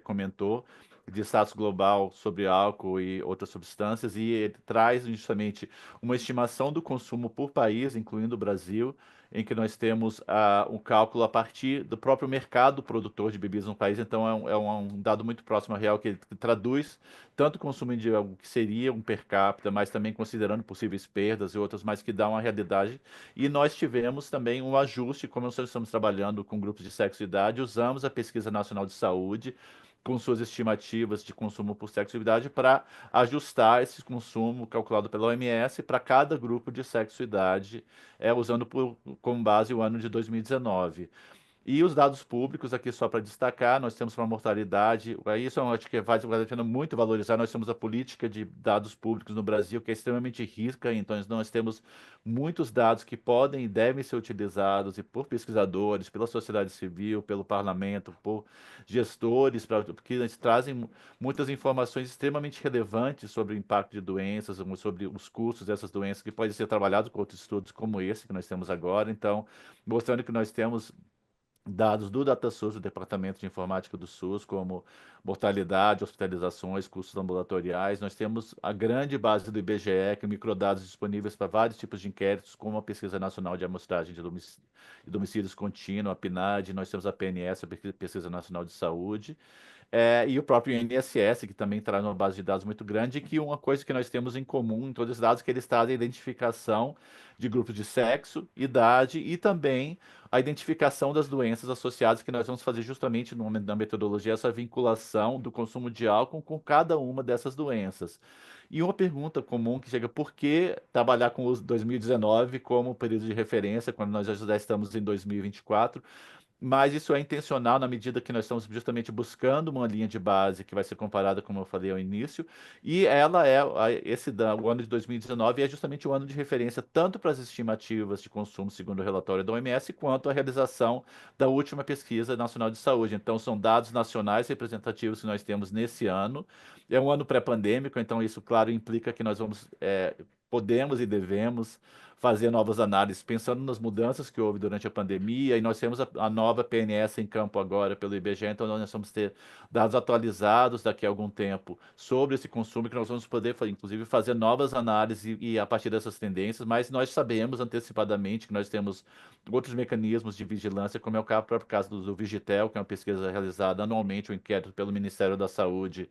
comentou, de status global sobre álcool e outras substâncias, e ele traz justamente uma estimação do consumo por país, incluindo o Brasil, em que nós temos um cálculo a partir do próprio mercado produtor de bebidas no país. Então é um dado muito próximo à real, que traduz tanto o consumo de algo que seria um per capita, mas também considerando possíveis perdas e outras, mas que dá uma realidade. E nós tivemos também um ajuste, como nós estamos trabalhando com grupos de sexo e idade, usamos a Pesquisa Nacional de Saúde com suas estimativas de consumo por sexo e idade para ajustar esse consumo calculado pela OMS para cada grupo de sexo e idade, usando como base o ano de 2019. E os dados públicos, aqui só para destacar, nós temos uma mortalidade, isso eu acho que vale a pena muito valorizar, nós temos a política de dados públicos no Brasil, que é extremamente rica, então nós temos muitos dados que podem e devem ser utilizados e por pesquisadores, pela sociedade civil, pelo parlamento, por gestores, porque eles trazem muitas informações extremamente relevantes sobre o impacto de doenças, sobre os custos dessas doenças, que podem ser trabalhados com outros estudos como esse que nós temos agora, então, mostrando que nós temos dados do DataSource, do Departamento de Informática do SUS, como mortalidade, hospitalizações, custos ambulatoriais. Nós temos a grande base do IBGE, que é microdados disponíveis para vários tipos de inquéritos, como a Pesquisa Nacional de Amostragem de Domicílios Contínua, a PNAD, nós temos a PNS, a Pesquisa Nacional de Saúde, e o próprio INSS, que também traz uma base de dados muito grande, e que uma coisa que nós temos em comum em todos os dados é que eles trazem a identificação de grupos de sexo, idade e também a identificação das doenças associadas, que nós vamos fazer justamente na metodologia essa vinculação do consumo de álcool com cada uma dessas doenças. E uma pergunta comum que chega, por que trabalhar com o 2019 como período de referência, quando nós já estamos em 2024? Mas isso é intencional na medida que nós estamos justamente buscando uma linha de base que vai ser comparada, como eu falei ao início, e ela o ano de 2019 é justamente o ano de referência tanto para as estimativas de consumo, segundo o relatório da OMS, quanto a realização da última pesquisa nacional de saúde. Então, são dados nacionais representativos que nós temos nesse ano. É um ano pré-pandêmico, então isso, claro, implica que nós podemos e devemos fazer novas análises, pensando nas mudanças que houve durante a pandemia, e nós temos a nova PNS em campo agora pelo IBGE, então nós vamos ter dados atualizados daqui a algum tempo sobre esse consumo, que nós vamos poder, inclusive, fazer novas análises e a partir dessas tendências, mas nós sabemos antecipadamente que nós temos outros mecanismos de vigilância, como é o próprio caso do Vigitel, que é uma pesquisa realizada anualmente, um inquérito pelo Ministério da Saúde,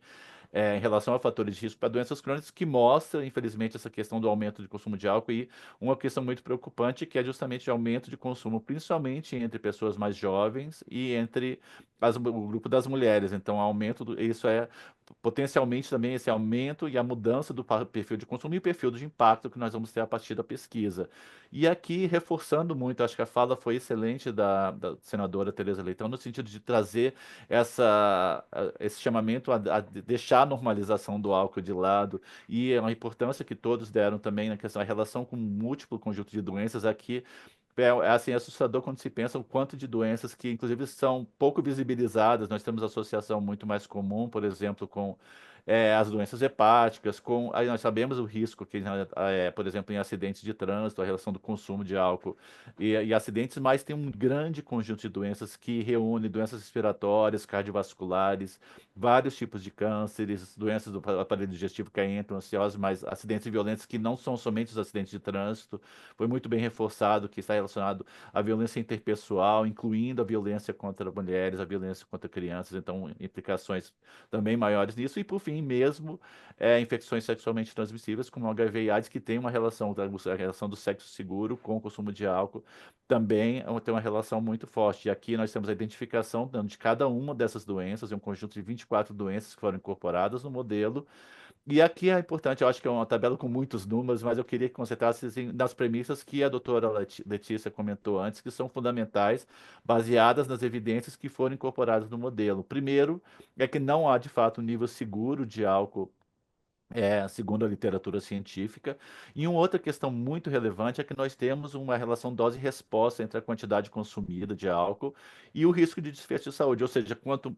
em relação a fatores de risco para doenças crônicas, que mostra, infelizmente, essa questão do aumento de consumo de álcool e uma questão muito preocupante, que é justamente o aumento de consumo, principalmente entre pessoas mais jovens e entre o grupo das mulheres. Então, isso é potencialmente também esse aumento e a mudança do perfil de consumo e o perfil de impacto que nós vamos ter a partir da pesquisa. E aqui, reforçando muito, acho que a fala foi excelente da senadora Tereza Leitão, no sentido de trazer esse chamamento a deixar a normalização do álcool de lado e a importância que todos deram também na questão da relação com múltiplo conjunto de doenças aqui. Assim, assustador quando se pensa o quanto de doenças que, inclusive, são pouco visibilizadas. Nós temos associação muito mais comum, por exemplo, com as doenças hepáticas, aí nós sabemos o risco que, por exemplo, em acidentes de trânsito, a relação do consumo de álcool e acidentes, mas tem um grande conjunto de doenças que reúne doenças respiratórias, cardiovasculares, vários tipos de cânceres, doenças do aparelho digestivo que aí entram ansiosas, mas acidentes violentos que não são somente os acidentes de trânsito. Foi muito bem reforçado que está relacionado à violência interpessoal, incluindo a violência contra mulheres, a violência contra crianças, então implicações também maiores nisso. E, por fim, mesmo infecções sexualmente transmissíveis, como o HIV e AIDS, que tem uma relação, a relação do sexo seguro com o consumo de álcool, também tem uma relação muito forte. E aqui nós temos a identificação de cada uma dessas doenças, um conjunto de 24 doenças que foram incorporadas no modelo. E aqui é importante, eu acho que é uma tabela com muitos números, mas eu queria que concentrasse assim, nas premissas que a doutora Letícia comentou antes, que são fundamentais, baseadas nas evidências que foram incorporadas no modelo. Primeiro, é que não há, de fato, um nível seguro de álcool segundo a literatura científica. E uma outra questão muito relevante é que nós temos uma relação dose-resposta entre a quantidade consumida de álcool e o risco de desfecho de saúde. Ou seja, quanto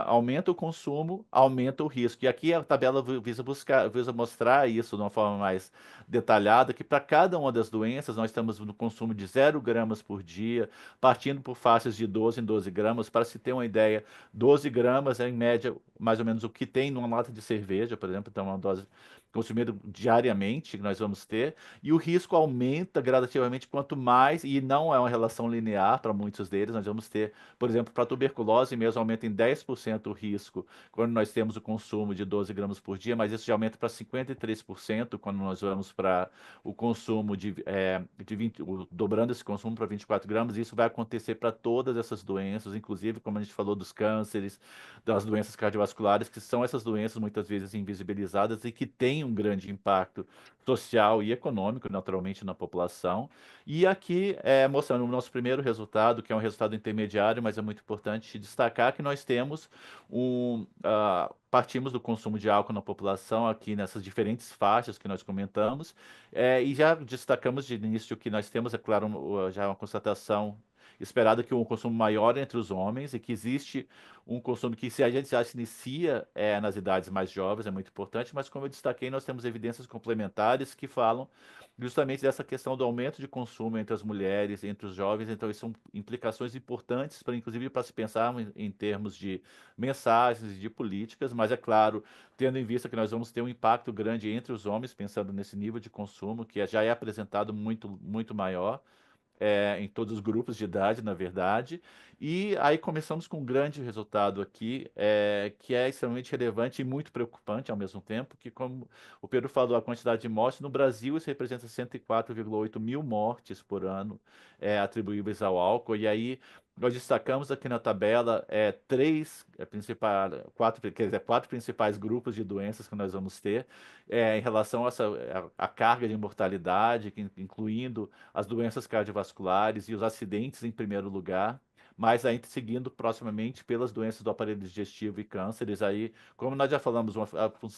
aumenta o consumo, aumenta o risco. E aqui a tabela visa mostrar isso de uma forma mais detalhada, que para cada uma das doenças nós estamos no consumo de 0 gramas por dia, partindo por faixas de 12 em 12 gramas. Para se ter uma ideia, 12 gramas é em média mais ou menos o que tem numa lata de cerveja, por exemplo, então é uma dose consumida diariamente que nós vamos ter, e o risco aumenta gradativamente quanto mais, e não é uma relação linear para muitos deles, nós vamos ter, por exemplo, para tuberculose mesmo aumenta em 10% o risco quando nós temos o consumo de 12 gramas por dia, mas isso já aumenta para 53% quando nós vamos para o consumo de 20, dobrando esse consumo para 24 gramas, e isso vai acontecer para todas essas doenças, inclusive, como a gente falou, dos cânceres, das doenças cardiovasculares, que são essas doenças muitas vezes invisibilizadas e que têm tem um grande impacto social e econômico, naturalmente, na população. E aqui, mostrando o nosso primeiro resultado, que é um resultado intermediário, mas é muito importante destacar que nós temos partimos do consumo de álcool na população aqui nessas diferentes faixas que nós comentamos, e já destacamos de início que nós temos, é claro, já uma constatação esperada que um consumo maior entre os homens e que existe um consumo que se a gente já se inicia nas idades mais jovens, é muito importante, mas como eu destaquei, nós temos evidências complementares que falam justamente dessa questão do aumento de consumo entre as mulheres, entre os jovens, então isso são implicações importantes, para inclusive para se pensar em termos de mensagens e de políticas, mas é claro, tendo em vista que nós vamos ter um impacto grande entre os homens, pensando nesse nível de consumo, que já é apresentado muito, muito maior, em todos os grupos de idade, na verdade. E aí começamos com um grande resultado aqui, que é extremamente relevante e muito preocupante ao mesmo tempo, que como o Pedro falou, a quantidade de mortes no Brasil, isso representa 104,8 mil mortes por ano atribuíveis ao álcool. E aí nós destacamos aqui na tabela quatro principais grupos de doenças que nós vamos ter em relação a a carga de mortalidade, incluindo as doenças cardiovasculares e os acidentes em primeiro lugar, mas ainda seguindo proximamente pelas doenças do aparelho digestivo e cânceres. Aí, como nós já falamos,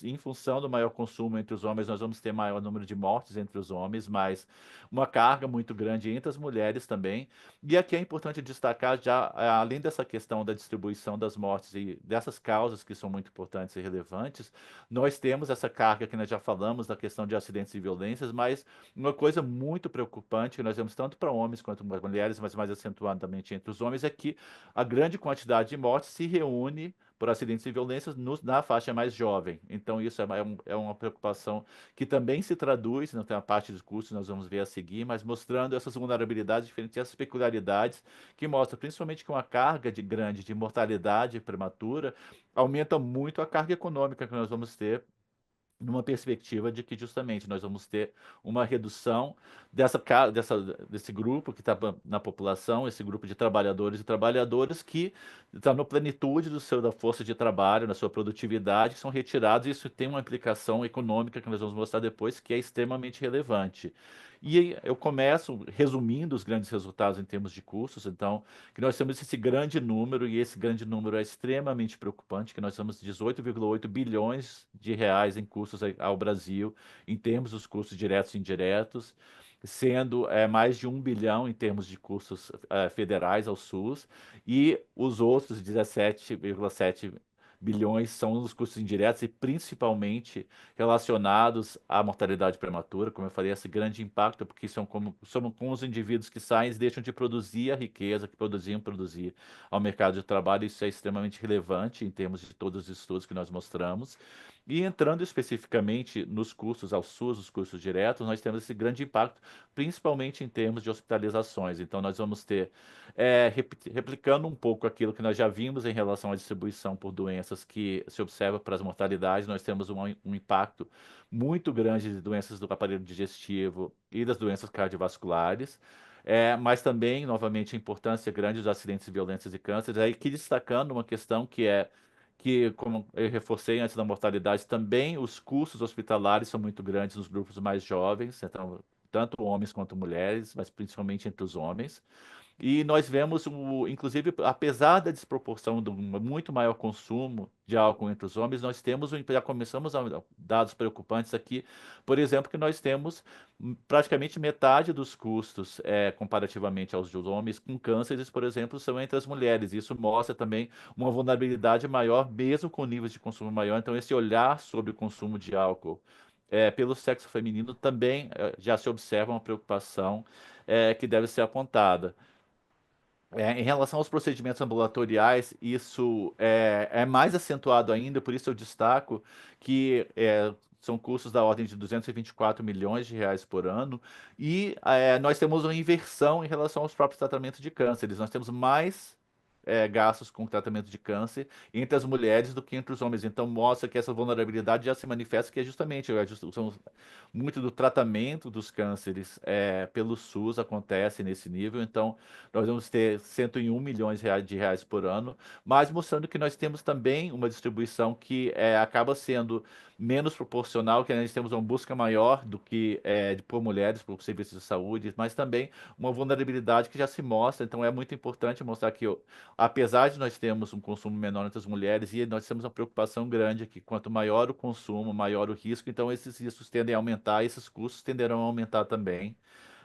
em função do maior consumo entre os homens, nós vamos ter maior número de mortes entre os homens, mas uma carga muito grande entre as mulheres também. E aqui é importante destacar, já além dessa questão da distribuição das mortes e dessas causas que são muito importantes e relevantes, nós temos essa carga que nós já falamos da questão de acidentes e violências, mas uma coisa muito preocupante que nós vemos tanto para homens quanto para mulheres, mas mais acentuadamente entre os homens, é que a grande quantidade de mortes se reúne por acidentes e violências na faixa mais jovem. Então, isso é uma preocupação que também se traduz, não tem a parte dos custos, nós vamos ver a seguir, mas mostrando essas vulnerabilidades diferentes, essas peculiaridades, que mostra principalmente que uma carga grande de mortalidade prematura aumenta muito a carga econômica que nós vamos ter numa perspectiva de que justamente nós vamos ter uma redução desse grupo que está na população, esse grupo de trabalhadores e trabalhadoras que está na plenitude da força de trabalho, na sua produtividade, que são retirados, e isso tem uma implicação econômica que nós vamos mostrar depois, que é extremamente relevante. E eu começo resumindo os grandes resultados em termos de custos, então, que nós temos esse grande número, e esse grande número é extremamente preocupante, que nós temos 18,8 bilhões de reais em custos ao Brasil, em termos dos custos diretos e indiretos, sendo mais de 1 bilhão em termos de custos federais ao SUS, e os outros 17,7 bilhões são os custos indiretos e principalmente relacionados à mortalidade prematura, como eu falei, esse grande impacto, porque são como os indivíduos que saem e deixam de produzir a riqueza que produzir ao mercado de trabalho. Isso é extremamente relevante em termos de todos os estudos que nós mostramos. E entrando especificamente nos custos ao SUS, os custos diretos, nós temos esse grande impacto, principalmente em termos de hospitalizações. Então, nós vamos ter, replicando um pouco aquilo que nós já vimos em relação à distribuição por doenças que se observa para as mortalidades, nós temos um impacto muito grande de doenças do aparelho digestivo e das doenças cardiovasculares. Mas também, novamente, a importância grande dos acidentes, violências e cânceres. Aí, aqui destacando uma questão que, como eu reforcei antes da mortalidade, também os custos hospitalares são muito grandes nos grupos mais jovens, então, tanto homens quanto mulheres, mas principalmente entre os homens. E nós vemos, inclusive, apesar da desproporção do muito maior consumo de álcool entre os homens, nós temos, já começamos a dados preocupantes aqui, por exemplo, que nós temos praticamente metade dos custos, comparativamente aos dos homens, com cânceres, por exemplo, são entre as mulheres. Isso mostra também uma vulnerabilidade maior, mesmo com níveis de consumo maior. Então, esse olhar sobre o consumo de álcool pelo sexo feminino também já se observa uma preocupação que deve ser apontada. Em relação aos procedimentos ambulatoriais, isso é mais acentuado ainda, por isso eu destaco que são custos da ordem de 224 milhões de reais por ano, e nós temos uma inversão em relação aos próprios tratamentos de cânceres. Nós temos mais gastos com tratamento de câncer entre as mulheres do que entre os homens. Então, mostra que essa vulnerabilidade já se manifesta, que é justamente muito do tratamento dos cânceres pelo SUS acontece nesse nível. Então, nós vamos ter 101 milhões de reais por ano, mas mostrando que nós temos também uma distribuição que acaba sendo menos proporcional, que nós temos uma busca maior do que por mulheres, por serviços de saúde, mas também uma vulnerabilidade que já se mostra. Então é muito importante mostrar que, apesar de nós termos um consumo menor entre as mulheres, e nós temos uma preocupação grande que quanto maior o consumo, maior o risco, então esses riscos tendem a aumentar, esses custos tenderão a aumentar também.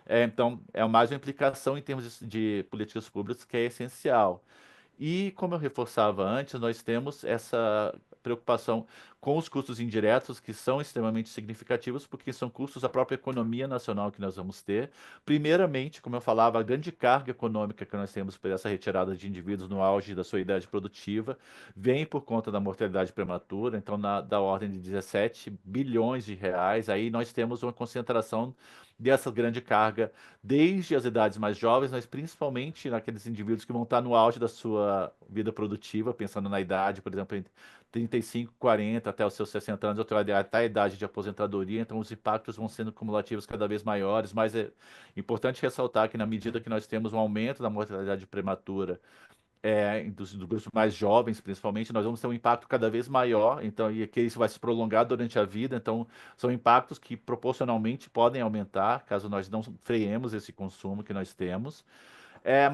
Então, é mais uma implicação em termos de políticas públicas que é essencial. E, como eu reforçava antes, nós temos essa preocupação com os custos indiretos, que são extremamente significativos, porque são custos da própria economia nacional que nós vamos ter. Primeiramente, como eu falava, a grande carga econômica que nós temos por essa retirada de indivíduos no auge da sua idade produtiva vem por conta da mortalidade prematura, então, da ordem de 17 bilhões de reais. Aí nós temos uma concentração dessa grande carga desde as idades mais jovens, mas principalmente naqueles indivíduos que vão estar no auge da sua vida produtiva, pensando na idade, por exemplo, entre 35, 40 até os seus 60 anos, até a idade de aposentadoria, então os impactos vão sendo cumulativos cada vez maiores, mas é importante ressaltar que na medida que nós temos um aumento da mortalidade prematura, dos grupos mais jovens, principalmente, nós vamos ter um impacto cada vez maior, então, e que isso vai se prolongar durante a vida, então, são impactos que proporcionalmente podem aumentar, caso nós não freiemos esse consumo que nós temos.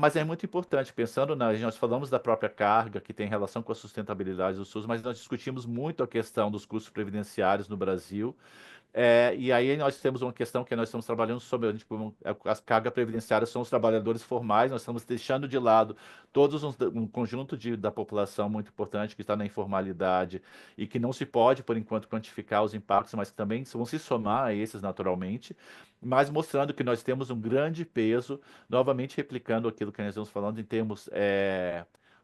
Mas é muito importante, pensando nós falamos da própria carga, que tem relação com a sustentabilidade do SUS, mas nós discutimos muito a questão dos custos previdenciários no Brasil, e aí nós temos uma questão que nós estamos trabalhando sobre, tipo, as cargas previdenciárias são os trabalhadores formais, nós estamos deixando de lado um conjunto da população muito importante que está na informalidade e que não se pode, por enquanto, quantificar os impactos, mas que também vão se somar a esses naturalmente, mas mostrando que nós temos um grande peso, novamente replicando aquilo que nós estamos falando em termos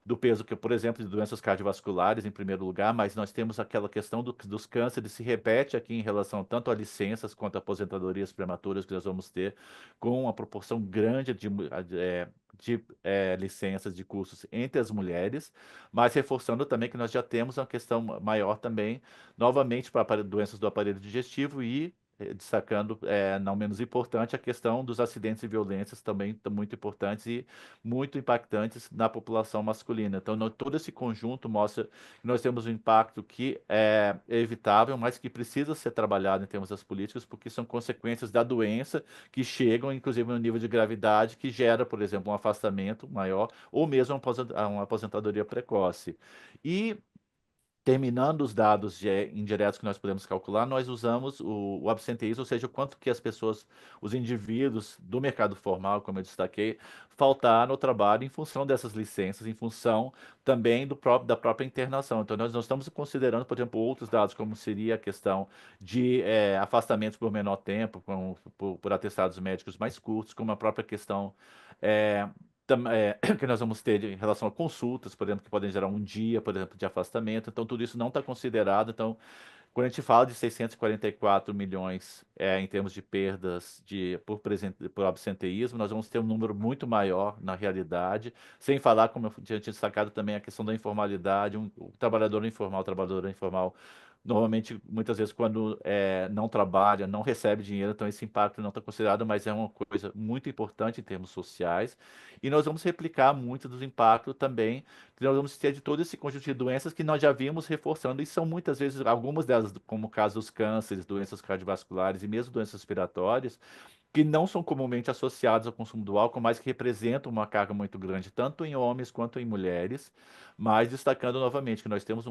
do peso que, por exemplo, de doenças cardiovasculares em primeiro lugar, mas nós temos aquela questão dos cânceres, se repete aqui em relação tanto a licenças quanto a aposentadorias prematuras que nós vamos ter, com uma proporção grande de licenças de cursos entre as mulheres, mas reforçando também que nós já temos uma questão maior também, novamente, para doenças do aparelho digestivo e destacando, não menos importante, a questão dos acidentes e violências também muito importantes e muito impactantes na população masculina. Então, todo esse conjunto mostra que nós temos um impacto que é evitável, mas que precisa ser trabalhado em termos das políticas, porque são consequências da doença que chegam, inclusive, no nível de gravidade, que gera, por exemplo, um afastamento maior ou mesmo uma aposentadoria precoce. E terminando os dados indiretos que nós podemos calcular, nós usamos o absenteísmo, ou seja, o quanto que as pessoas, os indivíduos do mercado formal, como eu destaquei, faltaram ao trabalho em função dessas licenças, em função também da própria internação. Então, nós não estamos considerando, por exemplo, outros dados, como seria a questão de afastamentos por menor tempo, por atestados médicos mais curtos, como a própria questão é, que nós vamos ter em relação a consultas, por exemplo, que podem gerar um dia, por exemplo, de afastamento. Então, tudo isso não está considerado. Então, quando a gente fala de 644 milhões em termos de perdas por absenteísmo, nós vamos ter um número muito maior na realidade, sem falar, como eu tinha destacado também, a questão da informalidade, o trabalhadora informal, normalmente, muitas vezes, quando não trabalha, não recebe dinheiro, então esse impacto não está considerado, mas é uma coisa muito importante em termos sociais. E nós vamos replicar muito dos impactos também, que nós vamos ter de todo esse conjunto de doenças que nós já vimos reforçando, e são muitas vezes, algumas delas, como o caso dos cânceres, doenças cardiovasculares e mesmo doenças respiratórias, que não são comumente associadas ao consumo do álcool, mas que representam uma carga muito grande, tanto em homens quanto em mulheres, mas destacando novamente que nós temos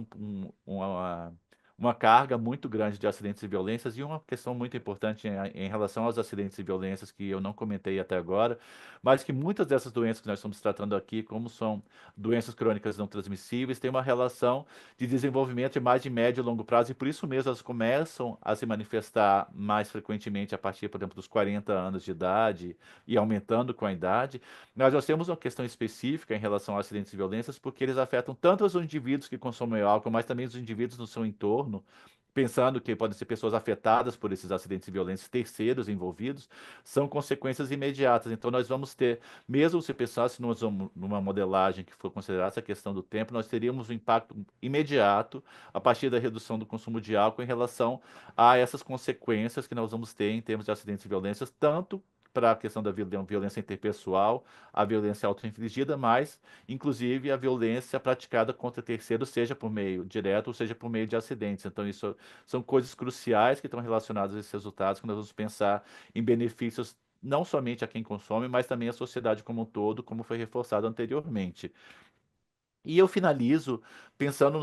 uma carga muito grande de acidentes e violências, e uma questão muito importante em relação aos acidentes e violências, que eu não comentei até agora, mas que muitas dessas doenças que nós estamos tratando aqui, como são doenças crônicas não transmissíveis, têm uma relação de desenvolvimento de mais de médio e longo prazo, e por isso mesmo elas começam a se manifestar mais frequentemente a partir, por exemplo, dos 40 anos de idade e aumentando com a idade. Mas nós temos uma questão específica em relação a acidentes e violências, porque eles afetam tanto os indivíduos que consomem álcool, mas também os indivíduos no seu entorno, pensando que podem ser pessoas afetadas por esses acidentes e violências, terceiros envolvidos, são consequências imediatas. Então, nós vamos ter, mesmo se pensasse numa modelagem que for considerar essa questão do tempo, nós teríamos um impacto imediato a partir da redução do consumo de álcool em relação a essas consequências que nós vamos ter em termos de acidentes e violências, tanto para a questão da violência interpessoal, a violência auto-infligida, mas, inclusive, a violência praticada contra terceiros, seja por meio direto ou seja por meio de acidentes. Então, isso são coisas cruciais que estão relacionadas a esses resultados, quando nós vamos pensar em benefícios não somente a quem consome, mas também à sociedade como um todo, como foi reforçado anteriormente. E eu finalizo pensando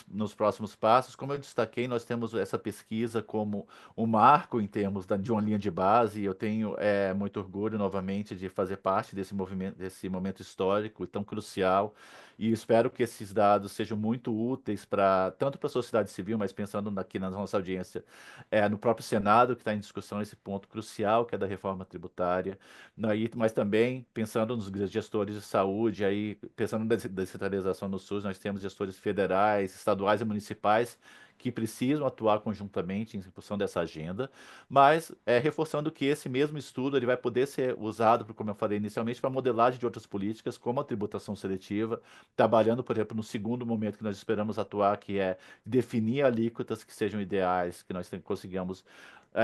nos próximos passos. Como eu destaquei, nós temos essa pesquisa como um marco em termos de uma linha de base. E eu tenho muito orgulho, novamente, de fazer parte desse movimento, desse momento histórico tão crucial. E espero que esses dados sejam muito úteis para tanto para a sociedade civil, mas pensando aqui na nossa audiência, no próprio Senado, que está em discussão esse ponto crucial, que é da reforma tributária. Mas também pensando nos gestores de saúde, aí pensando na descentralização no SUS, nós temos gestores federais, estaduais e municipais que precisam atuar conjuntamente em função dessa agenda, mas reforçando que esse mesmo estudo ele vai poder ser usado, como eu falei inicialmente, para modelagem de outras políticas, como a tributação seletiva, trabalhando, por exemplo, no segundo momento que nós esperamos atuar, que é definir alíquotas que sejam ideais, que nós consigamos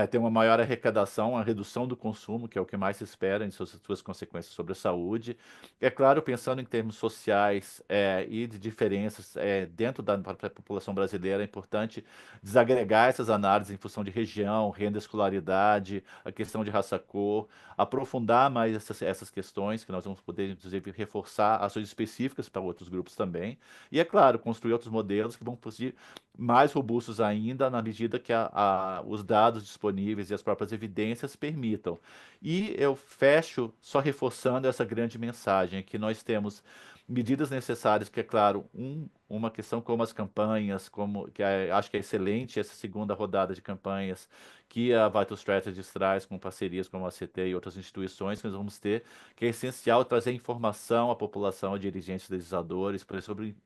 ter uma maior arrecadação, a redução do consumo, que é o que mais se espera em suas consequências sobre a saúde. É claro, pensando em termos sociais e de diferenças dentro da própria população brasileira, é importante desagregar essas análises em função de região, renda, escolaridade, a questão de raça-cor, aprofundar mais essas questões, que nós vamos poder, inclusive, reforçar ações específicas para outros grupos também. E, é claro, construir outros modelos que vão ser mais robustos ainda na medida que os dados disponíveis e as próprias evidências permitam. E eu fecho só reforçando essa grande mensagem, que nós temos medidas necessárias, que é claro, uma questão como as campanhas, acho que é excelente essa segunda rodada de campanhas que a Vital Strategies traz com parcerias como a CT e outras instituições que nós vamos ter, que é essencial trazer informação à população, a dirigentes legisladores,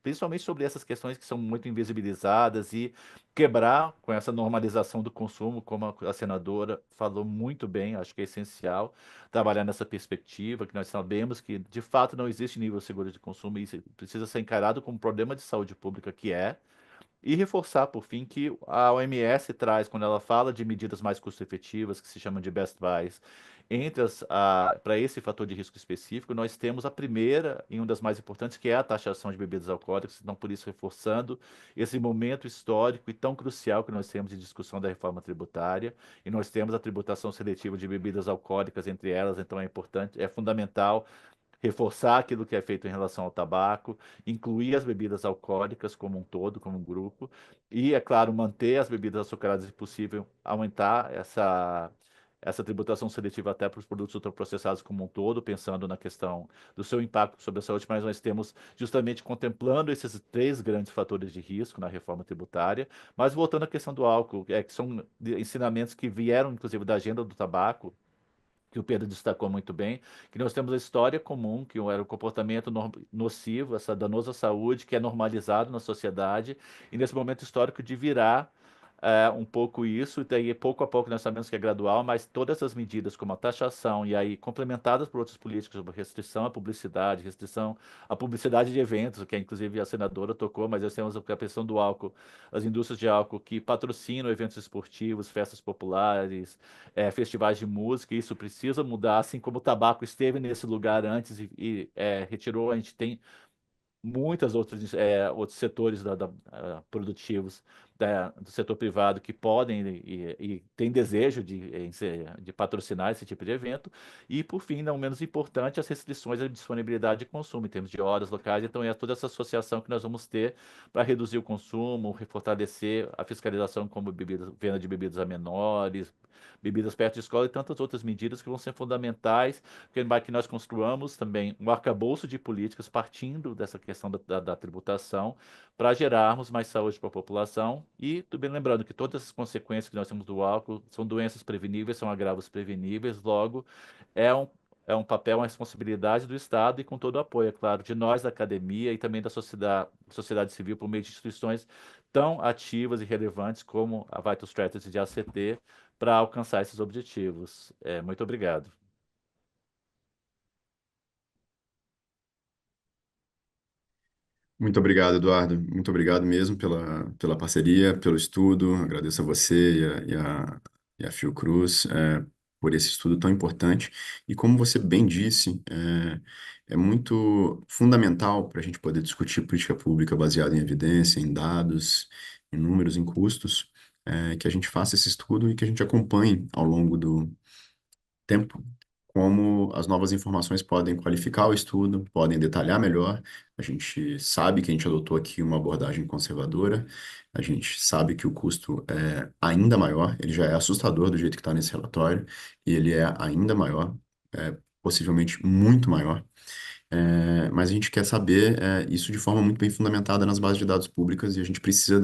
principalmente sobre essas questões que são muito invisibilizadas e quebrar com essa normalização do consumo, como a senadora falou muito bem, acho que é essencial trabalhar nessa perspectiva, que nós sabemos que de fato não existe nível seguro de consumo e isso precisa ser encarado como um problema de saúde pública que é. E reforçar, por fim, que a OMS traz, quando ela fala de medidas mais custo-efetivas, que se chamam de best buys, para esse fator de risco específico, nós temos a primeira e uma das mais importantes, que é a taxação de bebidas alcoólicas, então, por isso, reforçando esse momento histórico e tão crucial que nós temos de discussão da reforma tributária, e nós temos a tributação seletiva de bebidas alcoólicas entre elas, então é importante, é fundamental reforçar aquilo que é feito em relação ao tabaco, incluir as bebidas alcoólicas como um todo, como um grupo, e, é claro, manter as bebidas açucaradas, se possível, aumentar essa tributação seletiva até para os produtos ultraprocessados como um todo, pensando na questão do seu impacto sobre a saúde, mas nós temos justamente contemplando esses três grandes fatores de risco na reforma tributária, mas voltando à questão do álcool, que são ensinamentos que vieram, inclusive, da agenda do tabaco, que o Pedro destacou muito bem, que nós temos a história comum, que era o comportamento nocivo, essa danosa saúde, que é normalizado na sociedade, e nesse momento histórico de virar um pouco isso, e daí pouco a pouco nós sabemos que é gradual, mas todas essas medidas, como a taxação, e aí complementadas por outras políticas, como restrição à publicidade, restrição à publicidade de eventos, que inclusive a senadora tocou, mas nós temos a questão do álcool, as indústrias de álcool que patrocinam eventos esportivos, festas populares, festivais de música, isso precisa mudar, assim como o tabaco esteve nesse lugar antes e retirou, a gente tem muitas outros setores produtivos do setor privado que podem e têm desejo de patrocinar esse tipo de evento. E, por fim, não menos importante, as restrições à disponibilidade de consumo, em termos de horas locais. Então, é toda essa associação que nós vamos ter para reduzir o consumo, fortalecer a fiscalização como venda de bebidas a menores, bebidas perto de escola e tantas outras medidas que vão ser fundamentais para que nós construamos também um arcabouço de políticas partindo dessa questão da tributação para gerarmos mais saúde para a população e também lembrando que todas as consequências que nós temos do álcool são doenças preveníveis, são agravos preveníveis, logo é um papel, uma responsabilidade do Estado e com todo o apoio, é claro, de nós da academia e também da sociedade civil por meio de instituições tão ativas e relevantes como a Vital Strategy de ACT para alcançar esses objetivos. Muito obrigado. Muito obrigado, Eduardo. Muito obrigado mesmo pela parceria, pelo estudo. Agradeço a você e a Fiocruz. por esse estudo tão importante. E como você bem disse, é muito fundamental para a gente poder discutir política pública baseada em evidência, em dados, em números, em custos, que a gente faça esse estudo e que a gente acompanhe ao longo do tempo como as novas informações podem qualificar o estudo, podem detalhar melhor. A gente sabe que a gente adotou aqui uma abordagem conservadora, a gente sabe que o custo é ainda maior, ele já é assustador do jeito que está nesse relatório, e ele é ainda maior, possivelmente muito maior. Mas a gente quer saber isso de forma muito bem fundamentada nas bases de dados públicas, e a gente precisa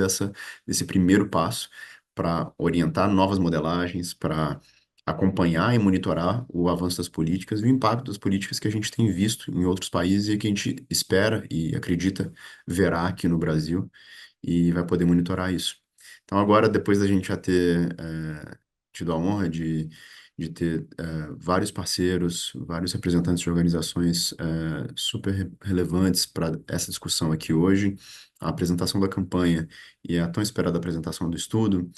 desse primeiro passo para orientar novas modelagens, para acompanhar e monitorar o avanço das políticas e o impacto das políticas que a gente tem visto em outros países e que a gente espera e acredita verá aqui no Brasil e vai poder monitorar isso. Então, agora, depois da gente já ter tido a honra de ter vários parceiros, vários representantes de organizações super relevantes para essa discussão aqui hoje, a apresentação da campanha e a tão esperada apresentação do estudo,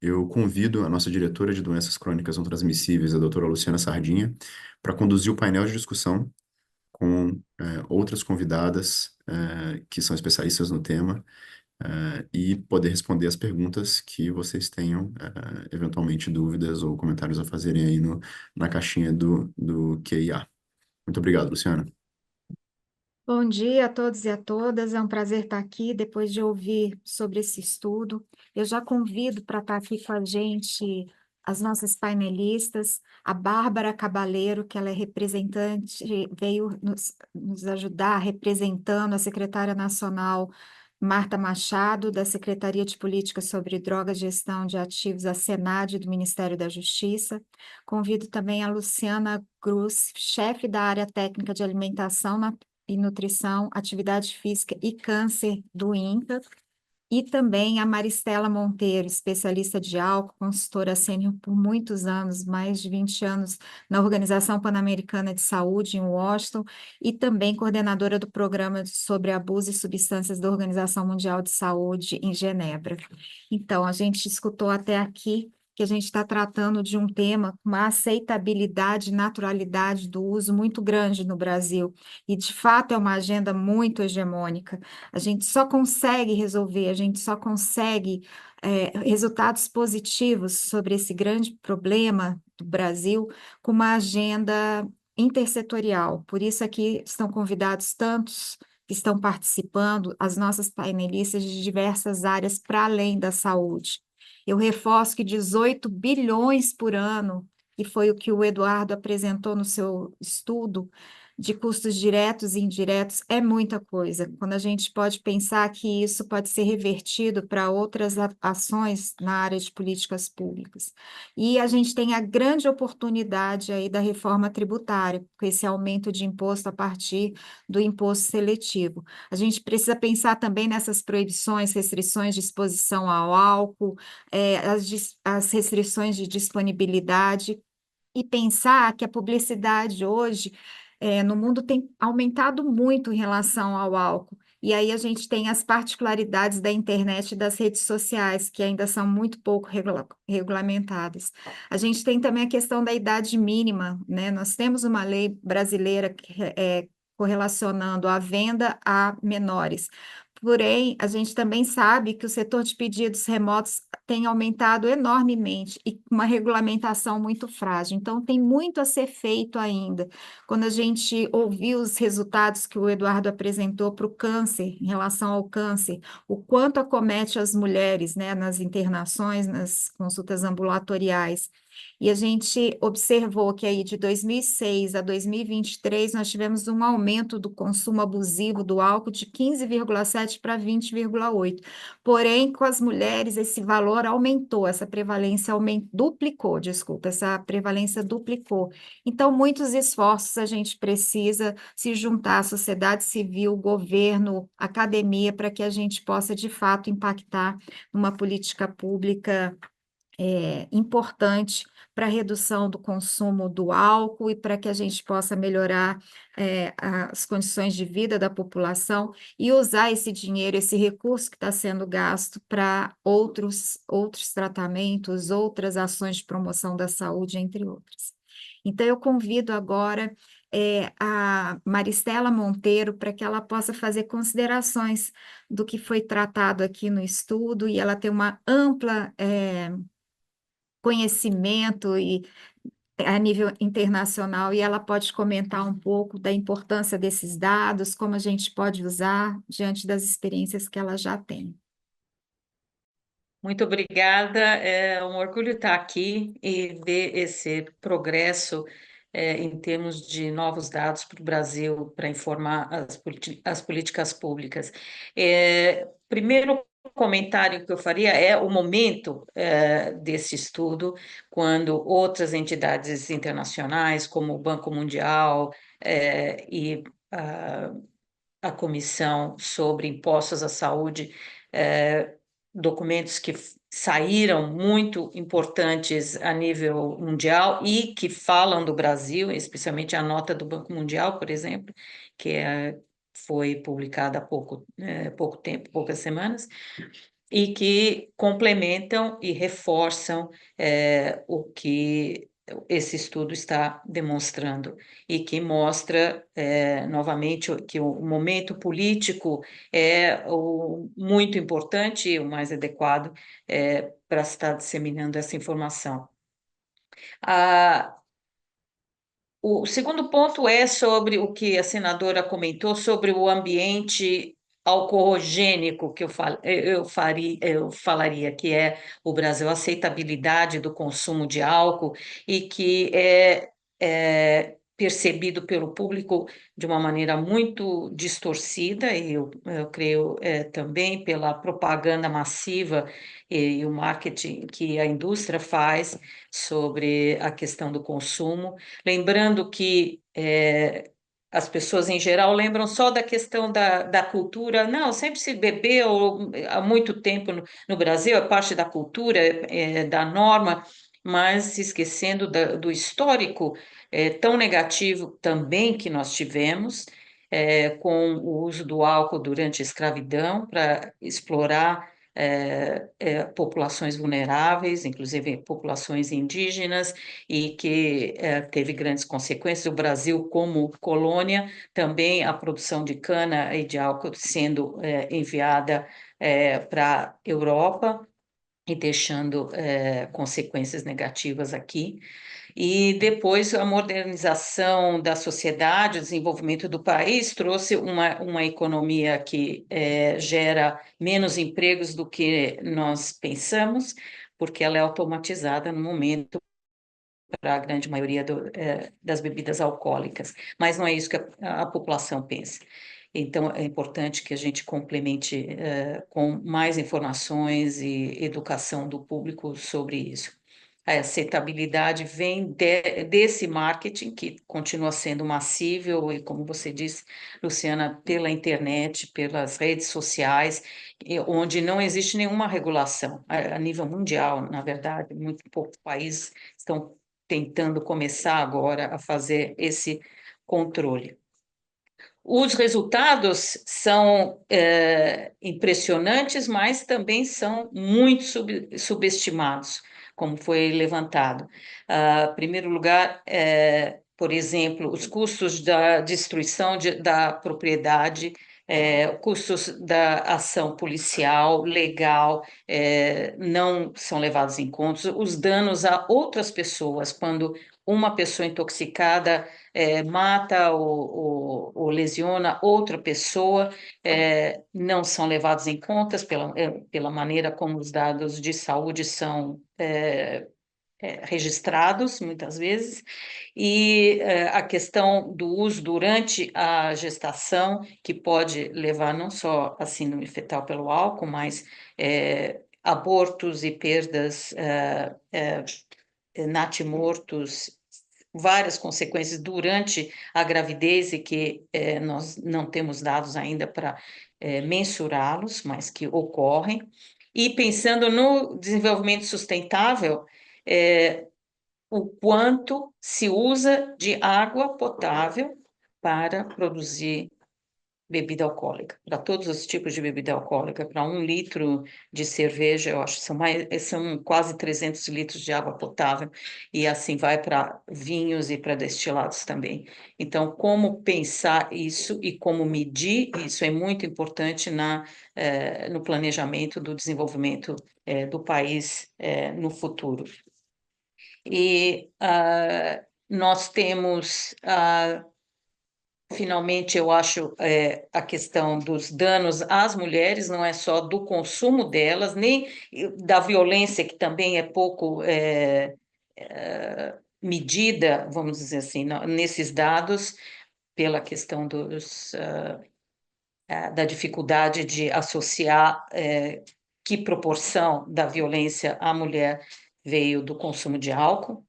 eu convido a nossa diretora de doenças crônicas não transmissíveis, a doutora Luciana Sardinha, para conduzir o painel de discussão com outras convidadas que são especialistas no tema e poder responder as perguntas que vocês tenham, eventualmente dúvidas ou comentários a fazerem aí na caixinha do QIA. Muito obrigado, Luciana. Bom dia a todos e a todas, é um prazer estar aqui depois de ouvir sobre esse estudo. Eu já convido para estar aqui com a gente as nossas painelistas, a Bárbara Cabaleiro, que ela é representante, veio nos ajudar representando a secretária nacional Marta Machado, da Secretaria de Políticas sobre Drogas e Gestão de Ativos, a SENAD, do Ministério da Justiça. Convido também a Luciana Grus, chefe da área técnica de alimentação e nutrição, atividade física e câncer do INCA, e também a Maristela Monteiro, especialista de álcool, consultora sênior por muitos anos, mais de 20 anos na Organização Pan-Americana de Saúde, em Washington, e também coordenadora do Programa sobre Abuso e Substâncias da Organização Mundial de Saúde, em Genebra. Então, a gente escutou até aqui que a gente está tratando de um tema com uma aceitabilidade e naturalidade do uso muito grande no Brasil, e de fato é uma agenda muito hegemônica. A gente só consegue resolver, a gente só consegue resultados positivos sobre esse grande problema do Brasil com uma agenda intersetorial. Por isso aqui estão convidados tantos que estão participando, as nossas painelistas de diversas áreas para além da saúde. Eu reforço que 18 bilhões por ano, que foi o que o Eduardo apresentou no seu estudo, de custos diretos e indiretos, é muita coisa. Quando a gente pode pensar que isso pode ser revertido para outras ações na área de políticas públicas. E a gente tem a grande oportunidade aí da reforma tributária, com esse aumento de imposto a partir do imposto seletivo. A gente precisa pensar também nessas proibições, restrições de exposição ao álcool, as restrições de disponibilidade, e pensar que a publicidade hoje no mundo tem aumentado muito em relação ao álcool. E aí a gente tem as particularidades da internet e das redes sociais, que ainda são muito pouco regulamentadas. A gente tem também a questão da idade mínima, né? Nós temos uma lei brasileira que correlacionando a venda a menores. Porém, a gente também sabe que o setor de pedidos remotos tem aumentado enormemente e com uma regulamentação muito frágil. Então, tem muito a ser feito ainda. Quando a gente ouviu os resultados que o Eduardo apresentou para o câncer, em relação ao câncer, o quanto acomete as mulheres, né, nas internações, nas consultas ambulatoriais. E a gente observou que aí de 2006 a 2023 nós tivemos um aumento do consumo abusivo do álcool de 15,7 para 20,8. Porém, com as mulheres esse valor aumentou, essa prevalência duplicou. Essa prevalência duplicou. Então, muitos esforços a gente precisa se juntar à sociedade civil, governo, academia, para que a gente possa, de fato, impactar numa política pública importante para a redução do consumo do álcool e para que a gente possa melhorar as condições de vida da população e usar esse dinheiro, esse recurso que está sendo gasto para outros tratamentos, outras ações de promoção da saúde, entre outras. Então, eu convido agora a Maristela Monteiro para que ela possa fazer considerações do que foi tratado aqui no estudo, e ela tem uma ampla conhecimento e a nível internacional, e ela pode comentar um pouco da importância desses dados, como a gente pode usar diante das experiências que ela já tem. Muito obrigada, é um orgulho estar aqui e ver esse progresso em termos de novos dados para o Brasil, para informar as políticas públicas. Primeiro comentário que eu faria é o momento desse estudo, quando outras entidades internacionais, como o Banco Mundial e a Comissão sobre Impostos à Saúde, documentos que saíram muito importantes a nível mundial e que falam do Brasil, especialmente a nota do Banco Mundial, por exemplo, que foi publicada há pouco tempo, poucas semanas, e que complementam e reforçam o que esse estudo está demonstrando, e que mostra, novamente, que o momento político é muito importante e o mais adequado para estar disseminando essa informação. O segundo ponto é sobre o que a senadora comentou, sobre o ambiente alcoogênico, que eu falaria, que é o Brasil, a aceitabilidade do consumo de álcool, e que é percebido pelo público de uma maneira muito distorcida, e eu creio também pela propaganda massiva e o marketing que a indústria faz sobre a questão do consumo. Lembrando que as pessoas em geral lembram só da questão da cultura. Não, sempre se bebeu há muito tempo no Brasil, é parte da cultura, da norma, mas se esquecendo do histórico tão negativo também que nós tivemos, com o uso do álcool durante a escravidão para explorar populações vulneráveis, inclusive populações indígenas, e que teve grandes consequências. O Brasil, como colônia, também a produção de cana e de álcool sendo enviada para a Europa e deixando consequências negativas aqui. E depois a modernização da sociedade, o desenvolvimento do país trouxe uma economia que gera menos empregos do que nós pensamos, porque ela é automatizada no momento para a grande maioria das bebidas alcoólicas. Mas não é isso que a população pensa. Então, é importante que a gente complemente com mais informações e educação do público sobre isso. A aceitabilidade vem desse marketing, que continua sendo massível, e como você disse, Luciana, pela internet, pelas redes sociais, onde não existe nenhuma regulação, a nível mundial, na verdade, muito poucos países estão tentando começar agora a fazer esse controle. Os resultados são impressionantes, mas também são muito subestimados, como foi levantado. Em primeiro lugar, por exemplo, os custos da destruição da propriedade, custos da ação policial, legal, não são levados em conta. Os danos a outras pessoas, quando uma pessoa intoxicada mata ou lesiona outra pessoa, não são levados em conta pela maneira como os dados de saúde são registrados, muitas vezes, e a questão do uso durante a gestação, que pode levar não só a síndrome fetal pelo álcool, mas abortos e perdas, natimortos, várias consequências durante a gravidez, e que nós não temos dados ainda para mensurá-los, mas que ocorrem. E pensando no desenvolvimento sustentável, o quanto se usa de água potável para produzir bebida alcoólica, para todos os tipos de bebida alcoólica. Para 1 litro de cerveja, eu acho que são quase 300 litros de água potável, e assim vai para vinhos e para destilados também. Então, como pensar isso e como medir isso é muito importante no planejamento do desenvolvimento do país no futuro. E nós temos... Finalmente, eu acho a questão dos danos às mulheres, não é só do consumo delas, nem da violência, que também é pouco medida, vamos dizer assim, nesses dados, pela questão da dificuldade de associar que proporção da violência à mulher veio do consumo de álcool,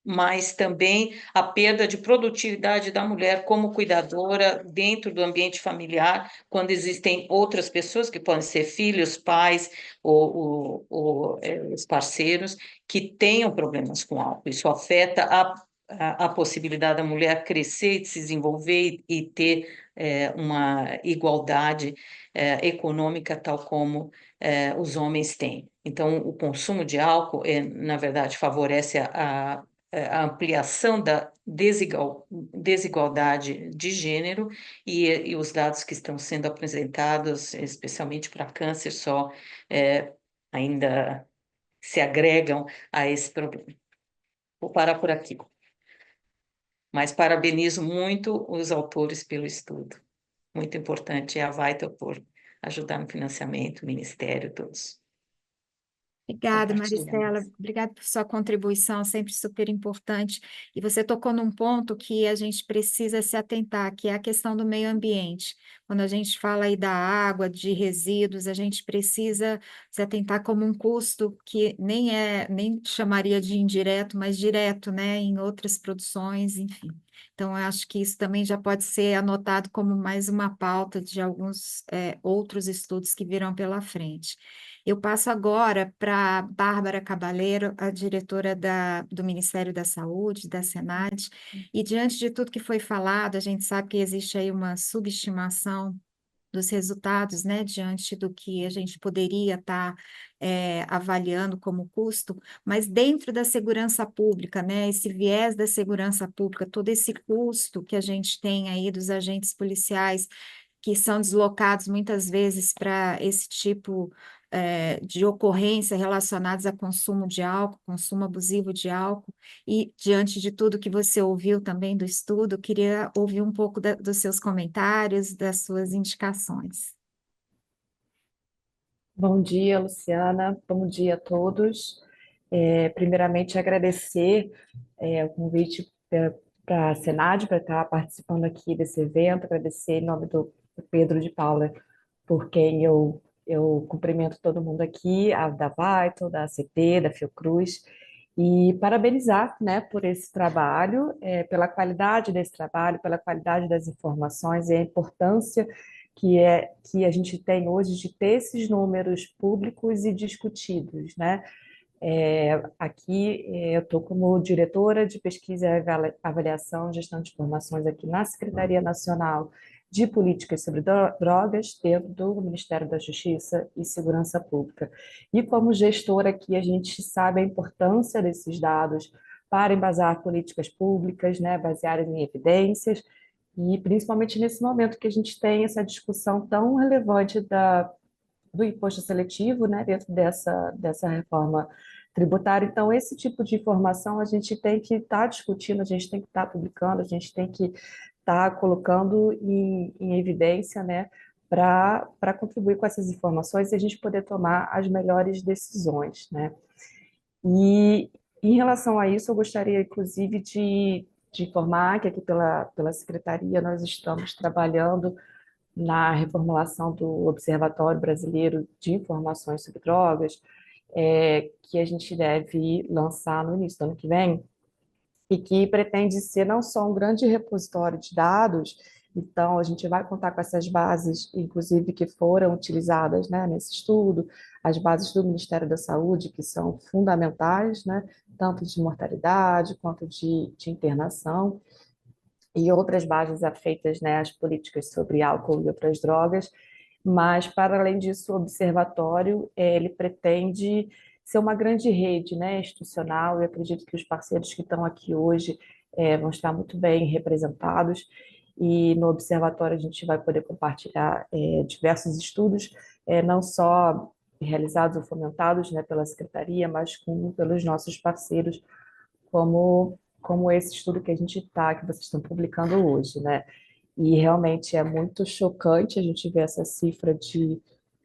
mas também a perda de produtividade da mulher como cuidadora dentro do ambiente familiar, quando existem outras pessoas, que podem ser filhos, pais ou os parceiros, que tenham problemas com álcool. Isso afeta a possibilidade da mulher crescer, de se desenvolver e ter uma igualdade econômica, tal como os homens têm. Então, o consumo de álcool, na verdade, favorece a ampliação da desigualdade de gênero, e os dados que estão sendo apresentados, especialmente para câncer, só ainda se agregam a esse problema. Vou parar por aqui. Mas parabenizo muito os autores pelo estudo. Muito importante, a Vital por ajudar no financiamento, o Ministério, todos. Obrigada, Maristela. Obrigada por sua contribuição, sempre super importante. E você tocou num ponto que a gente precisa se atentar, que é a questão do meio ambiente. Quando a gente fala aí da água, de resíduos, a gente precisa se atentar como um custo que nem chamaria de indireto, mas direto, né, em outras produções, enfim. Então, eu acho que isso também já pode ser anotado como mais uma pauta de alguns outros estudos que virão pela frente. Eu passo agora para Bárbara Cabaleiro, a diretora do Ministério da Saúde, da SENAD, e diante de tudo que foi falado, a gente sabe que existe aí uma subestimação dos resultados, né, diante do que a gente poderia estar avaliando como custo, mas dentro da segurança pública, né, esse viés da segurança pública, todo esse custo que a gente tem aí dos agentes policiais que são deslocados muitas vezes para esse tipo de ocorrência relacionadas a consumo de álcool, consumo abusivo de álcool, e diante de tudo que você ouviu também do estudo, queria ouvir um pouco dos seus comentários, das suas indicações. Bom dia, Luciana. Bom dia a todos. Primeiramente, agradecer o convite para a SENAD, para estar participando aqui desse evento, agradecer em nome do Pedro de Paula, por quem eu cumprimento todo mundo aqui, da Vital, da ACT, da Fiocruz, e parabenizar, né, por esse trabalho, pela qualidade desse trabalho, pela qualidade das informações e a importância que a gente tem hoje de ter esses números públicos e discutidos, né? Aqui eu estou como diretora de pesquisa e avaliação e gestão de informações aqui na Secretaria Nacional de Políticas sobre Drogas, dentro do Ministério da Justiça e Segurança Pública. E como gestora aqui, a gente sabe a importância desses dados para embasar políticas públicas, né, baseadas em evidências, e principalmente nesse momento que a gente tem essa discussão tão relevante do imposto seletivo, né, dentro dessa reforma tributária. Então, esse tipo de informação a gente tem que estar discutindo, a gente tem que estar publicando, a gente tem que estar colocando em evidência, né, para contribuir com essas informações e a gente poder tomar as melhores decisões, né. E em relação a isso, eu gostaria, inclusive, de informar que aqui pela Secretaria nós estamos trabalhando na reformulação do Observatório Brasileiro de Informações sobre Drogas, que a gente deve lançar no início do ano que vem, e que pretende ser não só um grande repositório de dados Então, a gente vai contar com essas bases, inclusive, que foram utilizadas, né, nesse estudo, as bases do Ministério da Saúde, que são fundamentais, né, tanto de mortalidade quanto de internação, e outras bases afeitas, né, às políticas sobre álcool e outras drogas, mas, para além disso, o observatório, ele pretende ser uma grande rede, né, institucional, e acredito que os parceiros que estão aqui hoje vão estar muito bem representados, e no observatório a gente vai poder compartilhar diversos estudos, não só realizados ou fomentados, né, pela Secretaria, mas pelos nossos parceiros, como esse estudo que a gente está, que vocês estão publicando hoje, né? E realmente é muito chocante a gente ver essa cifra de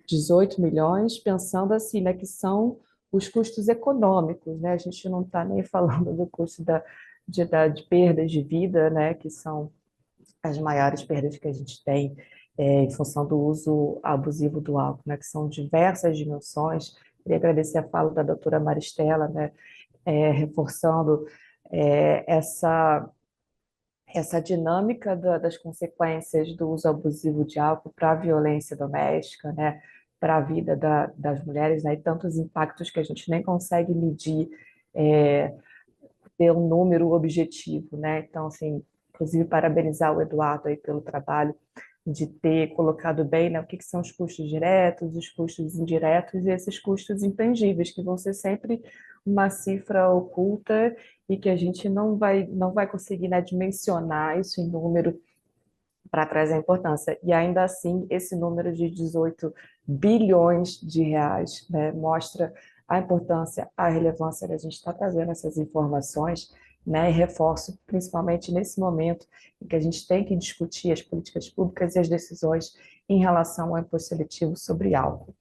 18 milhões, pensando assim, né, que são os custos econômicos, né? A gente não está nem falando do custo de perdas de vida, né, que são as maiores perdas que a gente tem em função do uso abusivo do álcool, né, que são diversas dimensões. Queria agradecer a fala da doutora Maristela, né, reforçando essa dinâmica das consequências do uso abusivo de álcool para a violência doméstica, né, para a vida das mulheres, né, e tantos impactos que a gente nem consegue medir, ter um número objetivo, né? Então, assim, inclusive parabenizar o Eduardo aí pelo trabalho de ter colocado bem, né, o que são os custos diretos, os custos indiretos e esses custos intangíveis, que vão ser sempre uma cifra oculta e que a gente não vai conseguir, né, dimensionar isso em número para trazer a importância. E ainda assim, esse número de 18 bilhões de reais, né, mostra a importância, a relevância da gente estar trazendo essas informações, né, e reforço, principalmente nesse momento em que a gente tem que discutir as políticas públicas e as decisões em relação ao imposto seletivo sobre álcool.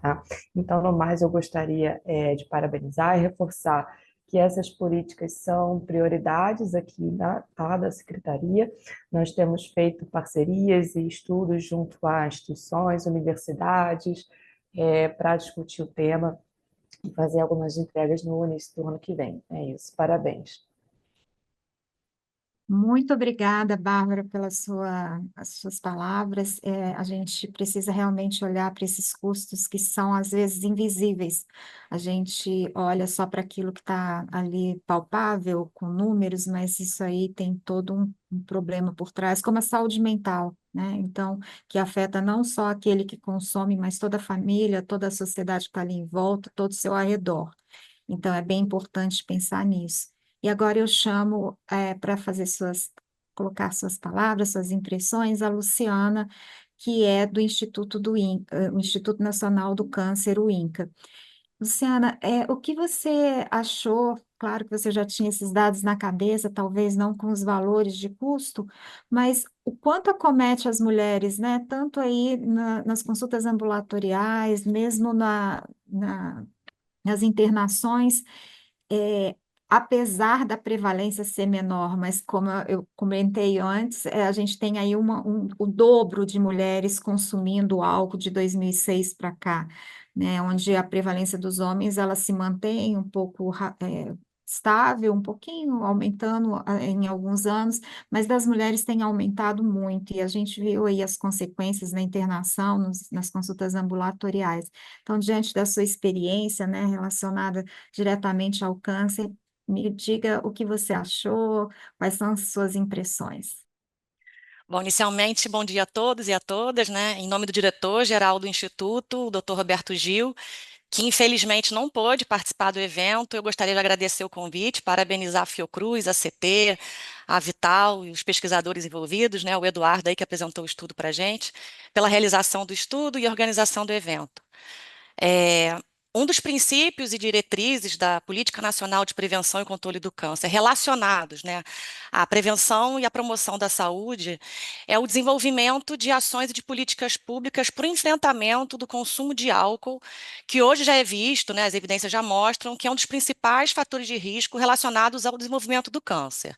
Tá? Então, no mais, eu gostaria de parabenizar e reforçar que essas políticas são prioridades aqui da Secretaria. Nós temos feito parcerias e estudos junto a instituições, universidades, para discutir o tema e fazer algumas entregas no início do ano que vem. É isso, parabéns. Muito obrigada, Bárbara, as suas palavras. A gente precisa realmente olhar para esses custos que são, às vezes, invisíveis. A gente olha só para aquilo que está ali palpável, com números, mas isso aí tem todo um problema por trás, como a saúde mental, né? Então, que afeta não só aquele que consome, mas toda a família, toda a sociedade que está ali em volta, todo o seu arredor. Então, é bem importante pensar nisso. E agora eu chamo para colocar suas palavras, suas impressões, a Luciana, que é do Instituto do INCA, o Instituto Nacional do Câncer, o INCA. Luciana, o que você achou? Claro que você já tinha esses dados na cabeça, talvez não com os valores de custo, mas o quanto acomete as mulheres, né? Tanto aí nas consultas ambulatoriais, mesmo nas internações, é, apesar da prevalência ser menor, mas como eu comentei antes, a gente tem aí o dobro de mulheres consumindo álcool de 2006 para cá, né, onde a prevalência dos homens ela se mantém um pouco estável, um pouquinho aumentando em alguns anos, mas das mulheres tem aumentado muito, e a gente viu aí as consequências na internação, nas consultas ambulatoriais. Então, diante da sua experiência, né, relacionada diretamente ao câncer, me diga o que você achou, quais são as suas impressões. Bom, inicialmente, bom dia a todos e a todas, né? Em nome do diretor-geral do Instituto, o Dr. Roberto Gil, que infelizmente não pôde participar do evento, eu gostaria de agradecer o convite, parabenizar a Fiocruz, a CT, a Vital e os pesquisadores envolvidos, né? O Eduardo aí que apresentou o estudo para a gente, pela realização do estudo e organização do evento. Um dos princípios e diretrizes da Política Nacional de Prevenção e Controle do Câncer, relacionados, né, à prevenção e à promoção da saúde, é o desenvolvimento de ações e de políticas públicas para o enfrentamento do consumo de álcool, que hoje já é visto, né, as evidências já mostram, que é um dos principais fatores de risco relacionados ao desenvolvimento do câncer.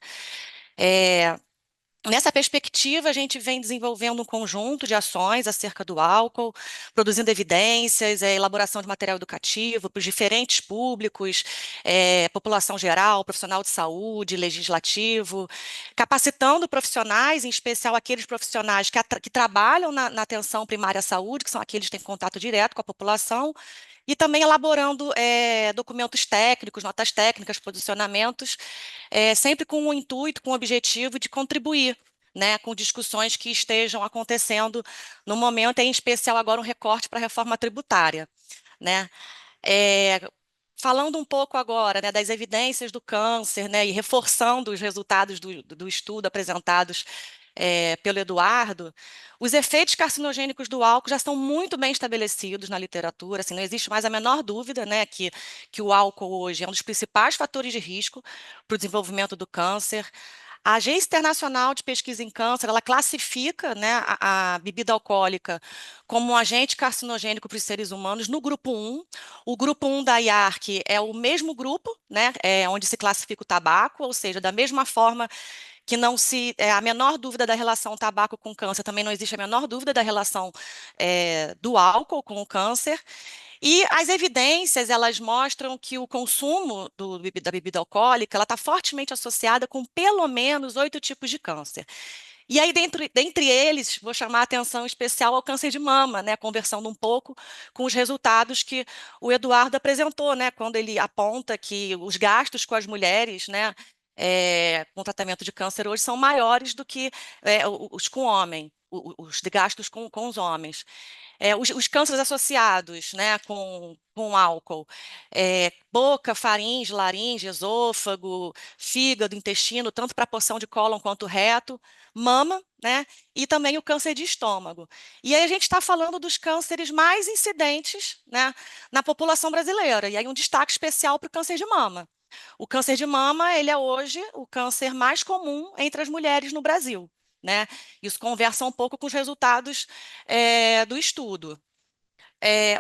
Nessa perspectiva, a gente vem desenvolvendo um conjunto de ações acerca do álcool, produzindo evidências, elaboração de material educativo para os diferentes públicos, população geral, profissional de saúde, legislativo, capacitando profissionais, em especial aqueles profissionais que trabalham na atenção primária à saúde, que são aqueles que têm contato direto com a população, e também elaborando documentos técnicos, notas técnicas, posicionamentos, sempre com o intuito, com o objetivo de contribuir, né, com discussões que estejam acontecendo no momento, em especial agora um recorte para a reforma tributária, né? É, falando um pouco agora, né, das evidências do câncer, né, e reforçando os resultados do estudo apresentados pelo Eduardo, os efeitos carcinogênicos do álcool já estão muito bem estabelecidos na literatura, assim, não existe mais a menor dúvida, né, que o álcool hoje é um dos principais fatores de risco para o desenvolvimento do câncer. A Agência Internacional de Pesquisa em Câncer, ela classifica, né, a bebida alcoólica como um agente carcinogênico para os seres humanos no grupo 1. O grupo 1 da IARC é o mesmo grupo, né, onde se classifica o tabaco, ou seja, da mesma forma que não se a menor dúvida da relação tabaco com câncer, também não existe a menor dúvida da relação do álcool com o câncer. E as evidências, elas mostram que o consumo da bebida alcoólica, ela está fortemente associada com pelo menos 8 tipos de câncer. E aí, dentre eles, vou chamar a atenção especial ao câncer de mama, né, conversando um pouco com os resultados que o Eduardo apresentou, né, quando ele aponta que os gastos com as mulheres, né, com tratamento de câncer hoje são maiores do que os com homem, os de gastos com os homens. Os cânceres associados, né, com álcool, boca, faringe, laringe, esôfago, fígado, intestino, tanto para a porção de cólon quanto reto, mama, né, e também o câncer de estômago. E aí a gente está falando dos cânceres mais incidentes, né, na população brasileira, e aí um destaque especial para o câncer de mama. O câncer de mama, ele é hoje o câncer mais comum entre as mulheres no Brasil, né? Isso conversa um pouco com os resultados do estudo.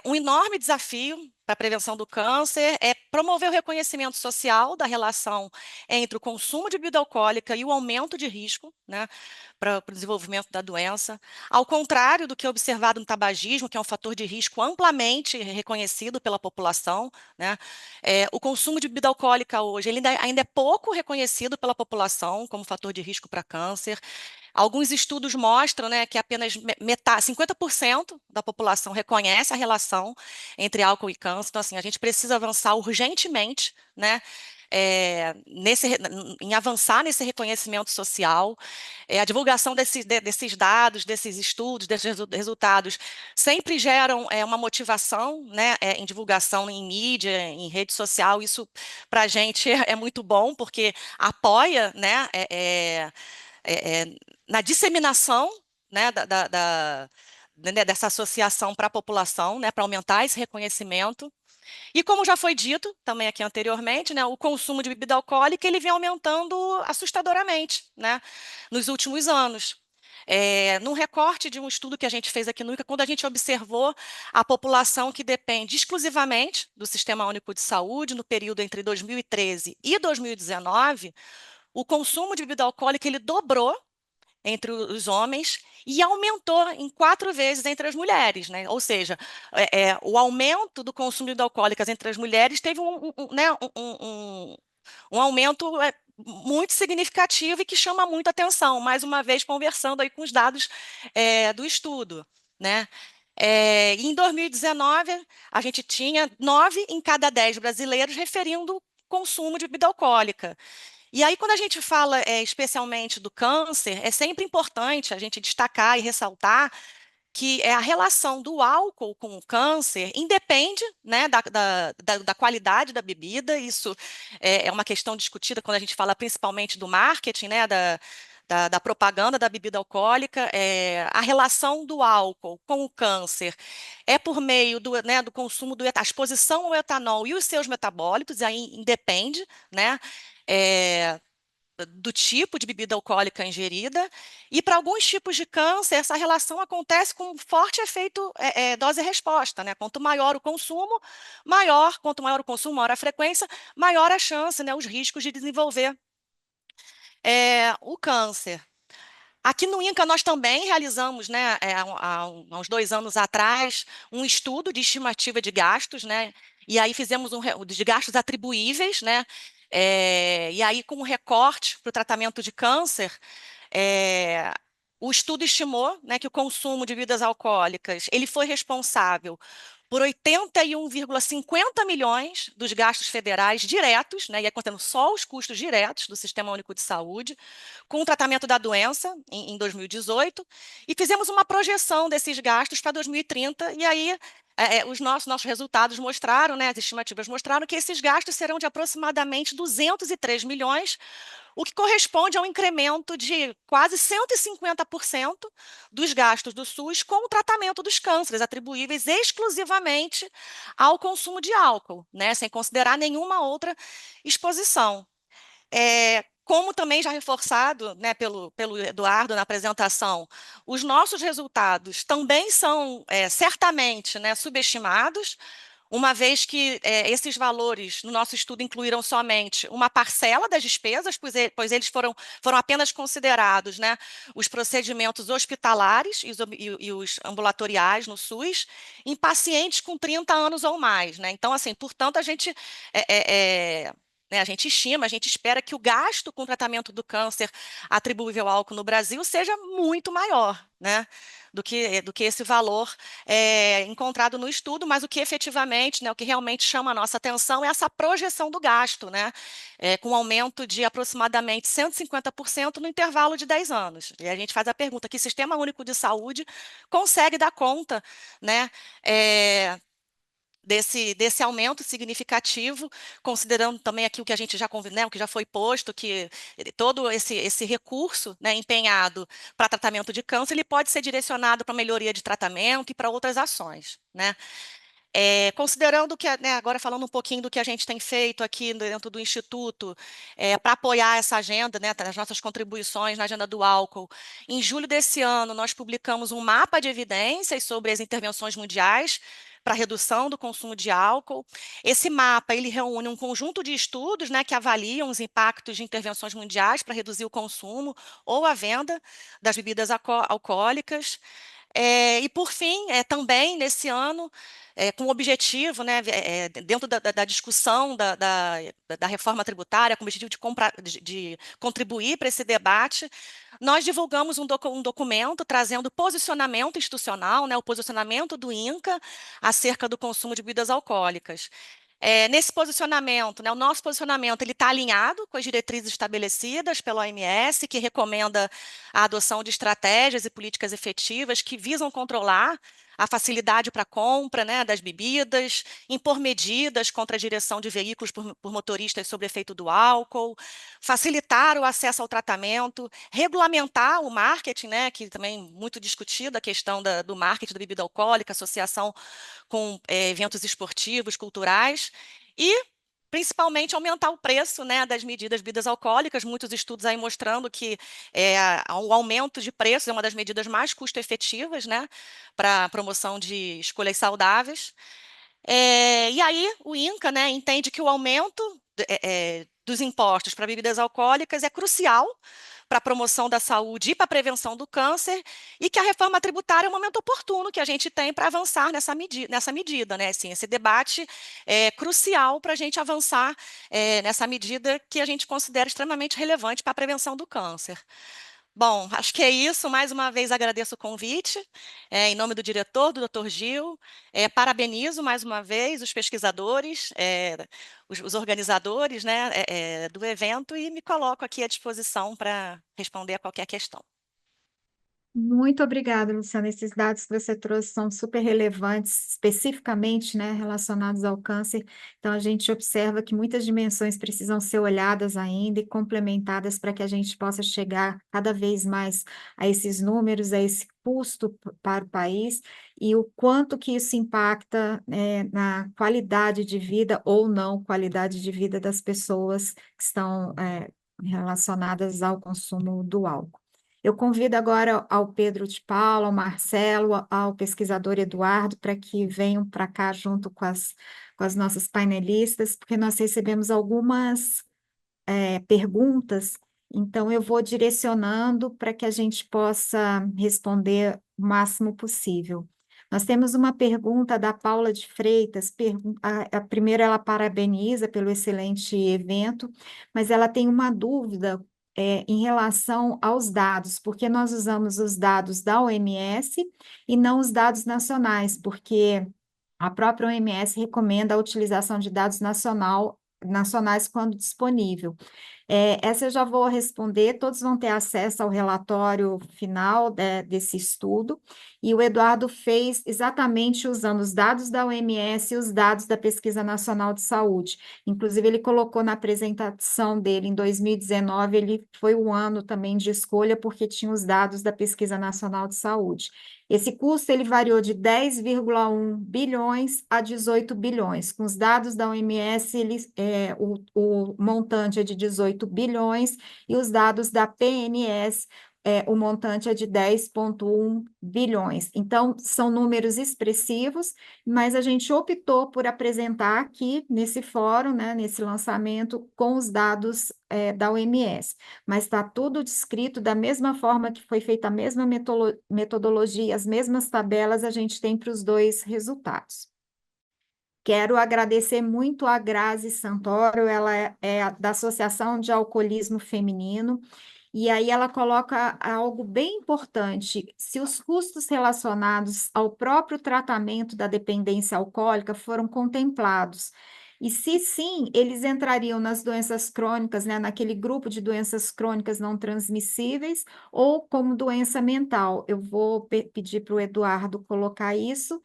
Um enorme desafio para a prevenção do câncer é promover o reconhecimento social da relação entre o consumo de bebida alcoólica e o aumento de risco, né, para o desenvolvimento da doença. Ao contrário do que é observado no tabagismo, que é um fator de risco amplamente reconhecido pela população, né, o consumo de bebida alcoólica hoje ele ainda é pouco reconhecido pela população como fator de risco para câncer. Alguns estudos mostram, né, que apenas 50% da população reconhece a relação entre álcool e câncer. Então, assim, a gente precisa avançar urgentemente, né, em avançar nesse reconhecimento social. A divulgação desses dados, desses estudos, desses resultados, sempre geram uma motivação, né, em divulgação em mídia, em rede social. Isso, para a gente, é muito bom, porque apoia, né, na disseminação, né, dessa associação para a população, né, para aumentar esse reconhecimento. E como já foi dito também aqui anteriormente, né, o consumo de bebida alcoólica ele vem aumentando assustadoramente, né, nos últimos anos. Num recorte de um estudo que a gente fez aqui no INCA, quando a gente observou a população que depende exclusivamente do Sistema Único de Saúde, no período entre 2013 e 2019, o consumo de bebida alcoólica ele dobrou entre os homens e aumentou em 4 vezes entre as mulheres, né? Ou seja, o aumento do consumo de bebidas alcoólicas entre as mulheres teve né, um aumento muito significativo e que chama muita atenção, mais uma vez conversando aí com os dados do estudo, né? Em 2019, a gente tinha 9 em cada 10 brasileiros referindo consumo de bebida alcoólica. E aí, quando a gente fala especialmente do câncer, é sempre importante a gente destacar e ressaltar que a relação do álcool com o câncer independe, né, da qualidade da bebida. Isso é uma questão discutida quando a gente fala principalmente do marketing, né, da propaganda da bebida alcoólica. A relação do álcool com o câncer é por meio né, do consumo a exposição ao etanol e os seus metabólitos, e aí independe, né? Do tipo de bebida alcoólica ingerida, e para alguns tipos de câncer, essa relação acontece com um forte efeito dose-resposta, né? Quanto maior o consumo, maior a frequência, maior a chance, né, os riscos de desenvolver o câncer. Aqui no INCA, nós também realizamos, né, há uns 2 anos atrás, um estudo de estimativa de gastos, né, e aí fizemos de gastos atribuíveis, né, e aí com um recorte para o tratamento de câncer, o estudo estimou, né, que o consumo de bebidas alcoólicas ele foi responsável por 81,50 milhões dos gastos federais diretos, né, e aí contando só os custos diretos do Sistema Único de Saúde, com o tratamento da doença em 2018, e fizemos uma projeção desses gastos para 2030, e aí os nossos resultados mostraram, né, as estimativas mostraram que esses gastos serão de aproximadamente 203 milhões, o que corresponde a um incremento de quase 150% dos gastos do SUS com o tratamento dos cânceres, atribuíveis exclusivamente ao consumo de álcool, né, sem considerar nenhuma outra exposição. Como também já reforçado, né, pelo Eduardo na apresentação, os nossos resultados também são certamente, né, subestimados, uma vez que esses valores no nosso estudo incluíram somente uma parcela das despesas, pois eles foram apenas considerados, né, os procedimentos hospitalares e os ambulatoriais no SUS em pacientes com 30 anos ou mais, né? Então, assim, portanto, a gente né, a gente estima, a gente espera que o gasto com o tratamento do câncer atribuível ao álcool no Brasil seja muito maior, né, do que esse valor encontrado no estudo, mas o que efetivamente, né, o que realmente chama a nossa atenção é essa projeção do gasto, né, com um aumento de aproximadamente 150% no intervalo de 10 anos. E a gente faz a pergunta, que Sistema Único de Saúde consegue dar conta, né, desse aumento significativo, considerando também aqui o que a gente já né, o que já foi posto, que todo esse recurso, né, empenhado para tratamento de câncer, ele pode ser direcionado para melhoria de tratamento e para outras ações, né? Considerando que, né, agora falando um pouquinho do que a gente tem feito aqui dentro do Instituto, para apoiar essa agenda, né, as nossas contribuições na agenda do álcool, em julho desse ano nós publicamos um mapa de evidências sobre as intervenções mundiais para redução do consumo de álcool. Esse mapa ele reúne um conjunto de estudos, né, que avaliam os impactos de intervenções mundiais para reduzir o consumo ou a venda das bebidas alcoólicas. E, por fim, também nesse ano, com o objetivo, né, dentro da discussão da reforma tributária, com o objetivo de contribuir para esse debate, nós divulgamos um documento trazendo posicionamento institucional, né, o posicionamento do INCA acerca do consumo de bebidas alcoólicas. Nesse posicionamento, né, o nosso posicionamento ele está alinhado com as diretrizes estabelecidas pela OMS, que recomenda a adoção de estratégias e políticas efetivas que visam controlar a facilidade para a compra, né, das bebidas, impor medidas contra a direção de veículos por motoristas sob efeito do álcool, facilitar o acesso ao tratamento, regulamentar o marketing, né, que também muito discutido, a questão do marketing da bebida alcoólica, associação com eventos esportivos, culturais, e principalmente aumentar o preço, né, das bebidas alcoólicas, muitos estudos aí mostrando que o aumento de preços é uma das medidas mais custo-efetivas, né, para a promoção de escolhas saudáveis. E aí o INCA, né, entende que o aumento dos impostos para bebidas alcoólicas é crucial para a promoção da saúde e para a prevenção do câncer, e que a reforma tributária é um momento oportuno que a gente tem para avançar nessa medida, né? Assim, esse debate é crucial para a gente avançar nessa medida que a gente considera extremamente relevante para a prevenção do câncer. Bom, acho que é isso. Mais uma vez agradeço o convite, em nome do diretor, do Dr. Gil. Parabenizo mais uma vez os pesquisadores, os organizadores, né, do evento, e me coloco aqui à disposição para responder a qualquer questão. Muito obrigada, Luciana. Esses dados que você trouxe são super relevantes, especificamente, né, relacionados ao câncer. Então, a gente observa que muitas dimensões precisam ser olhadas ainda e complementadas para que a gente possa chegar cada vez mais a esses números, a esse custo para o país e o quanto que isso impacta na qualidade de vida ou não qualidade de vida das pessoas que estão relacionadas ao consumo do álcool. Eu convido agora ao Pedro de Paula, ao Marcelo, ao pesquisador Eduardo, para que venham para cá junto com as nossas painelistas, porque nós recebemos algumas perguntas Então, eu vou direcionando para que a gente possa responder o máximo possível. Nós temos uma pergunta da Paula de Freitas. A primeira, ela parabeniza pelo excelente evento, mas ela tem uma dúvida em relação aos dados, porque nós usamos os dados da OMS e não os dados nacionais, porque a própria OMS recomenda a utilização de dados nacionais quando disponível. Essa eu já vou responder, todos vão ter acesso ao relatório final desse estudo, e o Eduardo fez exatamente usando os dados da OMS e os dados da Pesquisa Nacional de Saúde. Inclusive, ele colocou na apresentação dele, em 2019, ele foi o ano também de escolha, porque tinha os dados da Pesquisa Nacional de Saúde. Esse custo ele variou de 10,1 bilhões a 18 bilhões. Com os dados da OMS, o montante é de 18 bilhões e os dados da PNS, o montante é de 10,1 bilhões. Então, são números expressivos, mas a gente optou por apresentar aqui nesse fórum, né, nesse lançamento, com os dados da OMS. Mas está tudo descrito da mesma forma que foi feita a mesma metodologia, as mesmas tabelas a gente tem para os dois resultados. Quero agradecer muito a Grazi Santoro, ela é da Associação de Alcoolismo Feminino, e aí ela coloca algo bem importante: se os custos relacionados ao próprio tratamento da dependência alcoólica foram contemplados. E se sim, eles entrariam nas doenças crônicas, né, naquele grupo de doenças crônicas não transmissíveis, ou como doença mental. Eu vou pedir para o Eduardo colocar isso,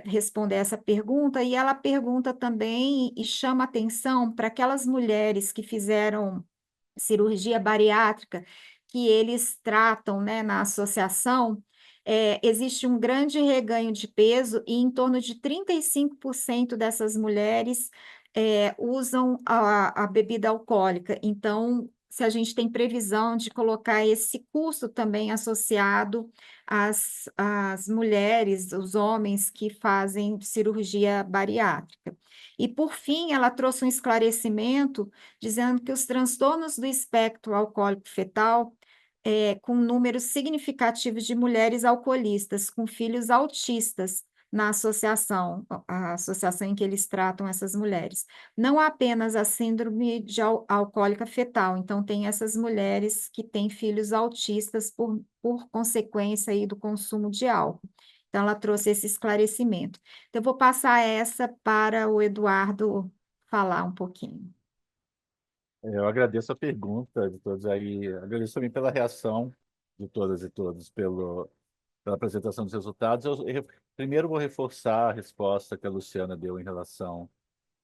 responder essa pergunta, e ela pergunta também e chama atenção para aquelas mulheres que fizeram cirurgia bariátrica, que eles tratam, né, na associação. Existe um grande reganho de peso e em torno de 35% dessas mulheres usam a bebida alcoólica. Então, se a gente tem previsão de colocar esse custo também associado às mulheres, os homens que fazem cirurgia bariátrica. E, por fim, ela trouxe um esclarecimento dizendo que os transtornos do espectro alcoólico fetal, com números significativos de mulheres alcoolistas com filhos autistas na associação, a associação em que eles tratam essas mulheres. Não apenas a síndrome de alcoólica fetal, então tem essas mulheres que têm filhos autistas por consequência aí do consumo de álcool. Então, ela trouxe esse esclarecimento. Então, eu vou passar essa para o Eduardo falar um pouquinho. Eu agradeço a pergunta de todos aí, agradeço também pela reação de todas e todos pela apresentação dos resultados. Primeiro vou reforçar a resposta que a Luciana deu em relação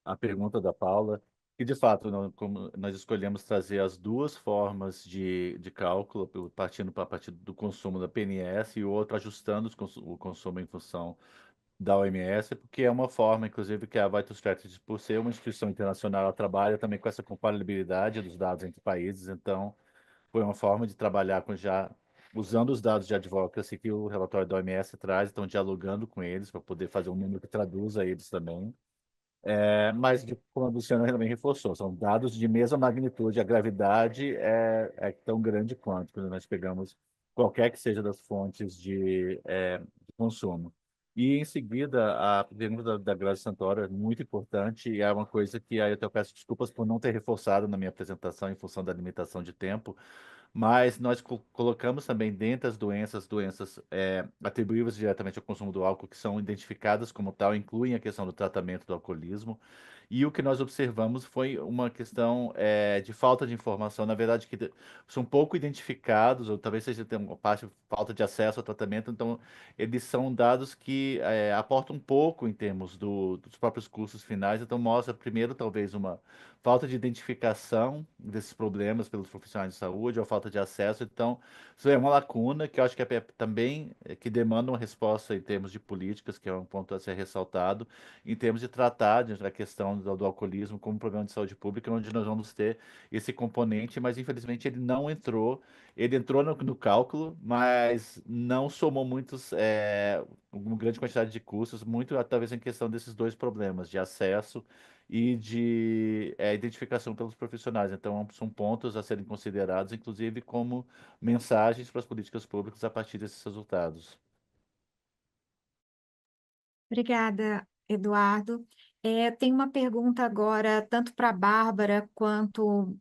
à pergunta da Paula, que de fato como nós escolhemos trazer as duas formas de cálculo, partindo para a partir do consumo da PNS e o outro ajustando o consumo em função da OMS, porque é uma forma, inclusive, que a Vital Strategies, por ser uma instituição internacional, ela trabalha também com essa comparabilidade dos dados entre países, então foi uma forma de trabalhar usando os dados de advocacy que o relatório da OMS traz, então dialogando com eles para poder fazer um número que traduza eles também. Mas, como a Luciana também reforçou, são dados de mesma magnitude, a gravidade é tão grande quanto quando nós pegamos qualquer que seja das fontes de consumo. E, em seguida, a pergunta da Grazi Santoro é muito importante e é uma coisa que aí eu até peço desculpas por não ter reforçado na minha apresentação em função da limitação de tempo, mas nós colocamos também dentro das doenças atribuíveis diretamente ao consumo do álcool, que são identificadas como tal, incluem a questão do tratamento do alcoolismo. E o que nós observamos foi uma questão de falta de informação, na verdade, que são pouco identificados, ou talvez seja uma parte de falta de acesso ao tratamento, então eles são dados que aportam pouco em termos dos próprios custos finais, então mostra primeiro talvez uma falta de identificação desses problemas pelos profissionais de saúde, ou falta de acesso. Então, isso é uma lacuna que eu acho que também que demanda uma resposta em termos de políticas, que é um ponto a ser ressaltado, em termos de tratar a questão do alcoolismo como um problema de saúde pública, onde nós vamos ter esse componente, mas infelizmente ele não entrou ele entrou no cálculo, mas não somou uma grande quantidade de custos, muito talvez em questão desses dois problemas, de acesso e de identificação pelos profissionais. Então, são pontos a serem considerados, inclusive como mensagens para as políticas públicas a partir desses resultados. Obrigada, Eduardo. Tem uma pergunta agora, tanto para a Bárbara quanto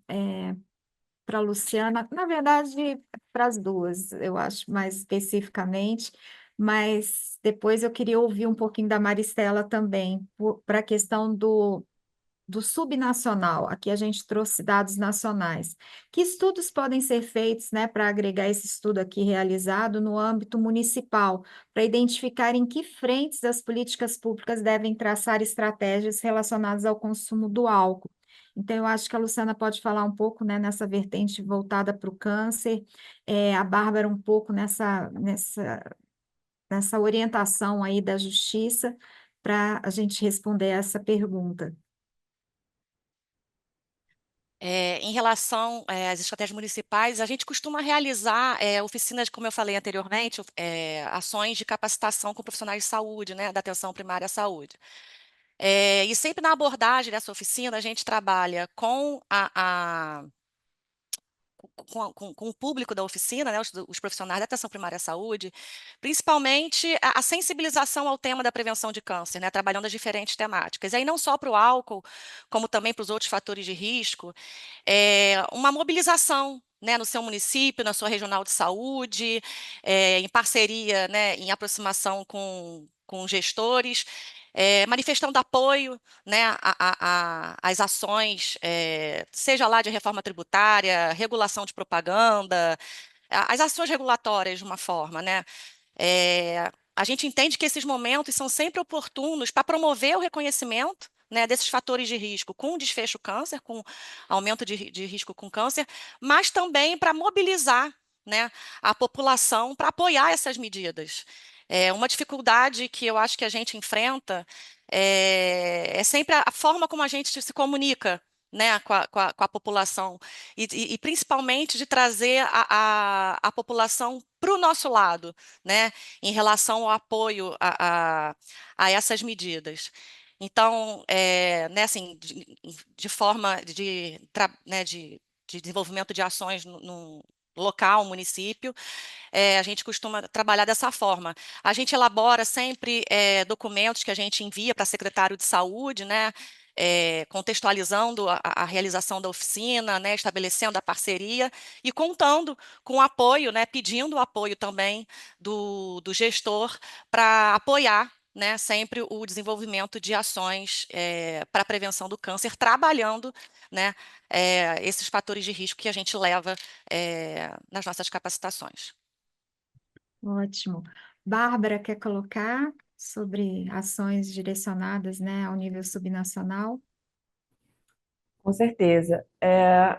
para a Luciana, na verdade, para as duas, eu acho, mais especificamente, mas depois eu queria ouvir um pouquinho da Maristela também, para a questão do subnacional. Aqui a gente trouxe dados nacionais. Que estudos podem ser feitos, né, para agregar esse estudo aqui realizado no âmbito municipal, para identificar em que frentes as políticas públicas devem traçar estratégias relacionadas ao consumo do álcool? Então, eu acho que a Luciana pode falar um pouco, né, nessa vertente voltada para o câncer, a Bárbara um pouco nessa orientação aí da justiça, para a gente responder essa pergunta. Em relação às estratégias municipais, a gente costuma realizar oficinas, como eu falei anteriormente, ações de capacitação com profissionais de saúde, né, da atenção primária à saúde. E sempre na abordagem dessa oficina, a gente trabalha com com o público da oficina, né, os profissionais da atenção primária à saúde, principalmente a sensibilização ao tema da prevenção de câncer, né, trabalhando as diferentes temáticas. E aí não só para o álcool, como também para os outros fatores de risco, uma mobilização, né, no seu município, na sua regional de saúde, em parceria, né, em aproximação com gestores, manifestando apoio, né, às ações, seja lá de reforma tributária, regulação de propaganda, as ações regulatórias de uma forma, né? A gente entende que esses momentos são sempre oportunos para promover o reconhecimento, né, desses fatores de risco com desfecho câncer, com aumento de risco com câncer, mas também para mobilizar, né, a população para apoiar essas medidas. Uma dificuldade que eu acho que a gente enfrenta é sempre a forma como a gente se comunica, né, com a população, e principalmente de trazer a população para o nosso lado, né, em relação ao apoio a essas medidas. Então, né, assim, de forma né, de desenvolvimento de ações no local, município, a gente costuma trabalhar dessa forma. A gente elabora sempre documentos que a gente envia para secretário de saúde, né, contextualizando a realização da oficina, né, estabelecendo a parceria e contando com o apoio, né, pedindo o apoio também do gestor para apoiar, né, sempre o desenvolvimento de ações para a prevenção do câncer, trabalhando, né, esses fatores de risco que a gente leva nas nossas capacitações. Ótimo. Bárbara, quer colocar sobre ações direcionadas, né, ao nível subnacional? Com certeza.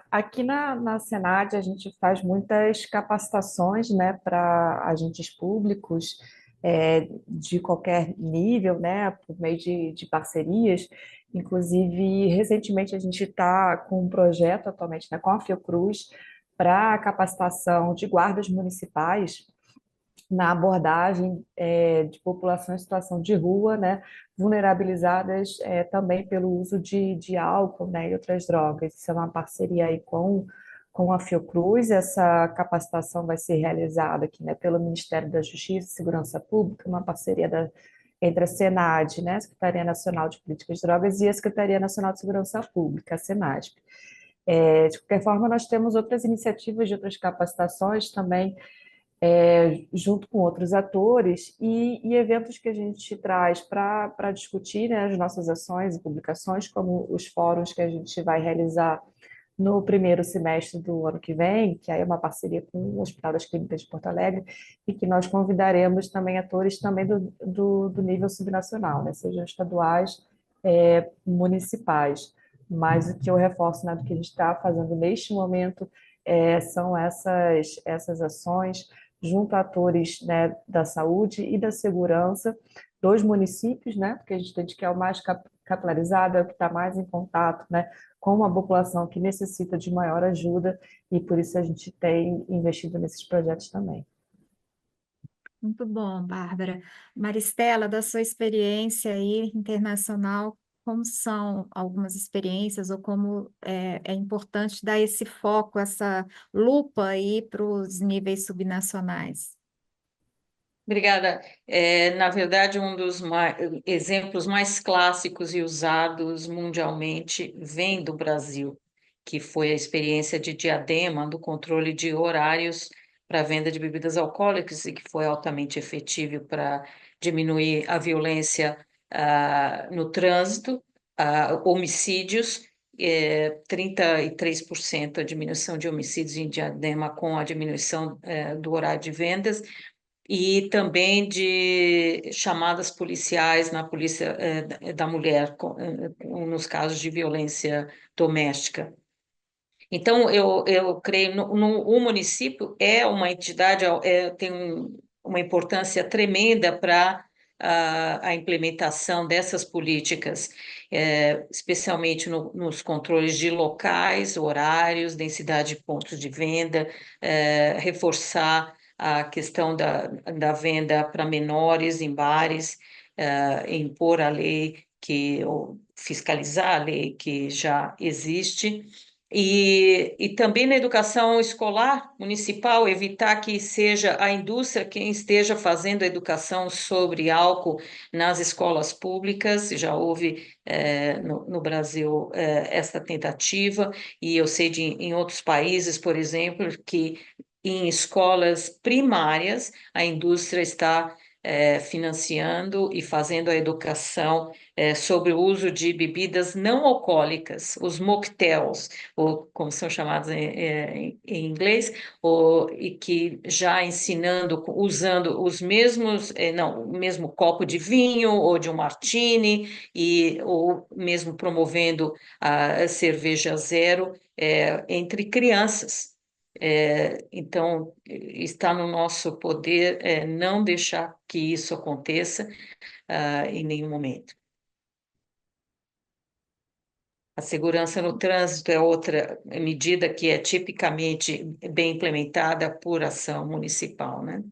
Aqui na Senad, a gente faz muitas capacitações, né, para agentes públicos de qualquer nível, né, por meio de parcerias. Inclusive, recentemente, a gente está com um projeto atualmente, né, com a Fiocruz para a capacitação de guardas municipais na abordagem de população em situação de rua, né, vulnerabilizadas também pelo uso de álcool, né, e outras drogas. Isso é uma parceria aí com a Fiocruz. Essa capacitação vai ser realizada aqui, né, pelo Ministério da Justiça e Segurança Pública, uma parceria entre a Senad, né, Secretaria Nacional de Políticas de Drogas, e a Secretaria Nacional de Segurança Pública, a Senasp. De qualquer forma, nós temos outras iniciativas de outras capacitações também, junto com outros atores e eventos que a gente traz para discutir, né, as nossas ações e publicações, como os fóruns que a gente vai realizar no primeiro semestre do ano que vem, que aí é uma parceria com o Hospital das Clínicas de Porto Alegre, e que nós convidaremos também atores também do nível subnacional, né, sejam estaduais, municipais. Mas o que eu reforço, né, do que a gente está fazendo neste momento são essas ações junto a atores, né, da saúde e da segurança dos municípios, né, porque a gente entende que é o mais capilarizado, é o que está mais em contato, né, com uma população que necessita de maior ajuda, e por isso a gente tem investido nesses projetos também. Muito bom, Bárbara. Maristela, da sua experiência aí internacional, como são algumas experiências ou como é importante dar esse foco, essa lupa aí para os níveis subnacionais? Obrigada. Na verdade, um dos exemplos mais clássicos e usados mundialmente vem do Brasil, que foi a experiência de Diadema, do controle de horários para a venda de bebidas alcoólicas, e que foi altamente efetivo para diminuir a violência no trânsito, homicídios, 33% a diminuição de homicídios em Diadema com a diminuição do horário de vendas, e também de chamadas policiais na polícia da mulher, nos casos de violência doméstica. Então, eu creio, o município é uma entidade, tem uma importância tremenda para a implementação dessas políticas, especialmente nos controles de locais, horários, densidade de pontos de venda, reforçar a questão da venda para menores em bares, impor a lei ou fiscalizar a lei que já existe. E também na educação escolar municipal, evitar que seja a indústria quem esteja fazendo a educação sobre álcool nas escolas públicas. Já houve no Brasil essa tentativa, e eu sei em outros países, por exemplo, que em escolas primárias a indústria está financiando e fazendo a educação sobre o uso de bebidas não alcoólicas, os mocktails, ou como são chamados em inglês, e que já ensinando, usando os mesmos, o mesmo copo de vinho ou de um martini, ou mesmo promovendo a cerveja zero entre crianças. Então, está no nosso poder não deixar que isso aconteça em nenhum momento. A segurança no trânsito é outra medida que é tipicamente bem implementada por ação municipal, né?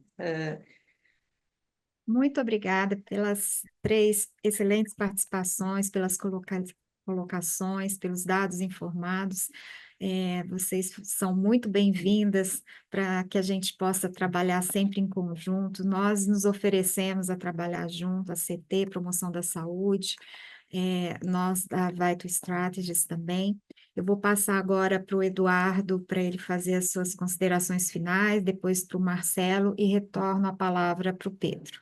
Muito obrigada pelas 3 excelentes participações, pelas colocações, pelos dados informados. Vocês são muito bem-vindas para que a gente possa trabalhar sempre em conjunto. Nós nos oferecemos a trabalhar junto, a CT, Promoção da Saúde, nós da Vital Strategies também. Eu vou passar agora para o Eduardo, para ele fazer as suas considerações finais, depois para o Marcelo, e retorno a palavra para o Pedro.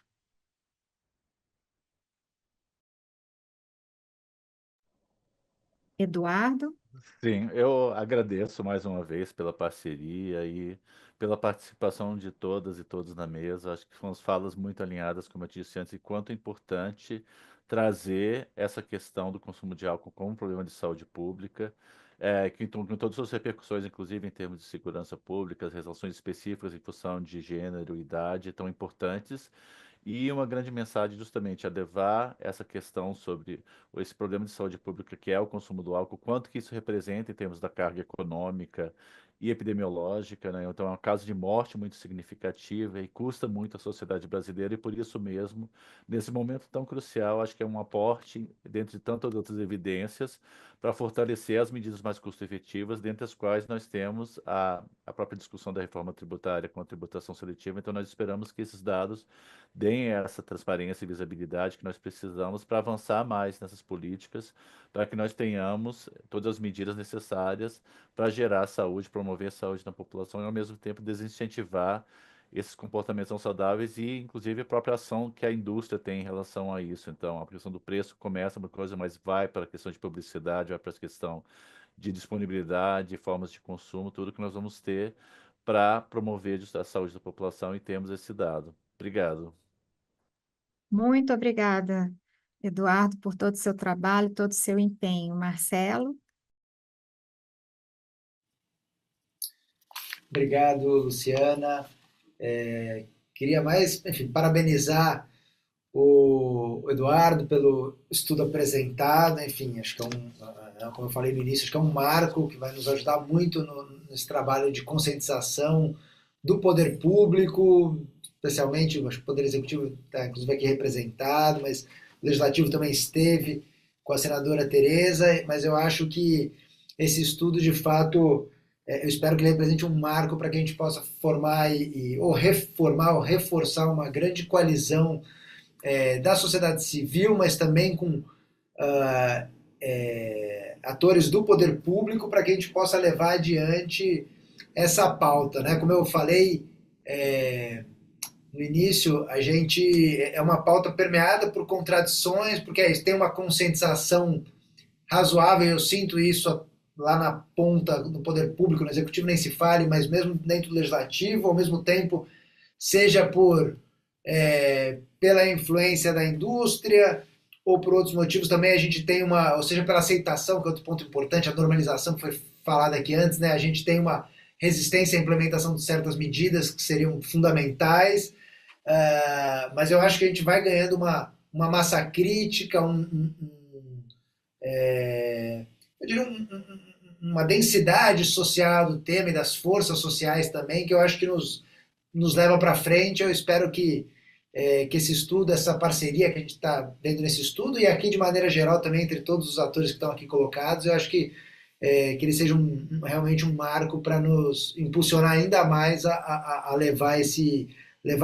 Eduardo? Sim, eu agradeço mais uma vez pela parceria e pela participação de todas e todos na mesa. Acho que foram falas muito alinhadas, como eu disse antes, e quanto é importante trazer essa questão do consumo de álcool como um problema de saúde pública, com todas as suas repercussões, inclusive em termos de segurança pública, as relações específicas em função de gênero e idade, tão importantes. E uma grande mensagem justamente a levar essa questão sobre esse problema de saúde pública que é o consumo do álcool, quanto que isso representa em termos da carga econômica e epidemiológica, né? Então é um caso de morte muito significativa e custa muito à sociedade brasileira, e por isso mesmo, nesse momento tão crucial, acho que é um aporte, dentro de tantas outras evidências, para fortalecer as medidas mais custo-efetivas, dentre as quais nós temos a própria discussão da reforma tributária com a tributação seletiva. Então nós esperamos que esses dados deem essa transparência e visibilidade que nós precisamos para avançar mais nessas políticas, para que nós tenhamos todas as medidas necessárias para gerar saúde, promover a saúde na população e, ao mesmo tempo, desincentivar esses comportamentos não saudáveis e, inclusive, a própria ação que a indústria tem em relação a isso. Então, a questão do preço começa uma coisa, mas vai para a questão de publicidade, vai para a questão de disponibilidade, formas de consumo, tudo que nós vamos ter para promover a saúde da população, e temos esse dado. Obrigado. Muito obrigada, Eduardo, por todo o seu trabalho, todo o seu empenho. Marcelo? Obrigado, Luciana. Queria mais, enfim, parabenizar o Eduardo pelo estudo apresentado, enfim, acho que como eu falei no início, acho que é um marco que vai nos ajudar muito nesse trabalho de conscientização do poder público, especialmente, acho que o Poder Executivo está inclusive aqui representado, mas o Legislativo também esteve com a senadora Tereza, mas eu acho que esse estudo, de fato, eu espero que ele represente um marco para que a gente possa formar ou reformar ou reforçar uma grande coalizão da sociedade civil, mas também com atores do poder público para que a gente possa levar adiante essa pauta, né? Como eu falei no início, a gente é uma pauta permeada por contradições, porque tem uma conscientização razoável, eu sinto isso lá na ponta do poder público, no executivo nem se fale, mas mesmo dentro do legislativo, ao mesmo tempo, seja pela influência da indústria ou por outros motivos também, a gente tem ou seja, pela aceitação, que é outro ponto importante, a normalização que foi falada aqui antes, né? A gente tem uma resistência à implementação de certas medidas que seriam fundamentais, mas eu acho que a gente vai ganhando uma massa crítica, eu diria uma densidade social do tema e das forças sociais também, que eu acho que nos leva para frente. Eu espero que esse estudo, essa parceria que a gente está vendo nesse estudo, e aqui de maneira geral também entre todos os atores que estão aqui colocados, eu acho que ele seja realmente um marco para nos impulsionar ainda mais a levar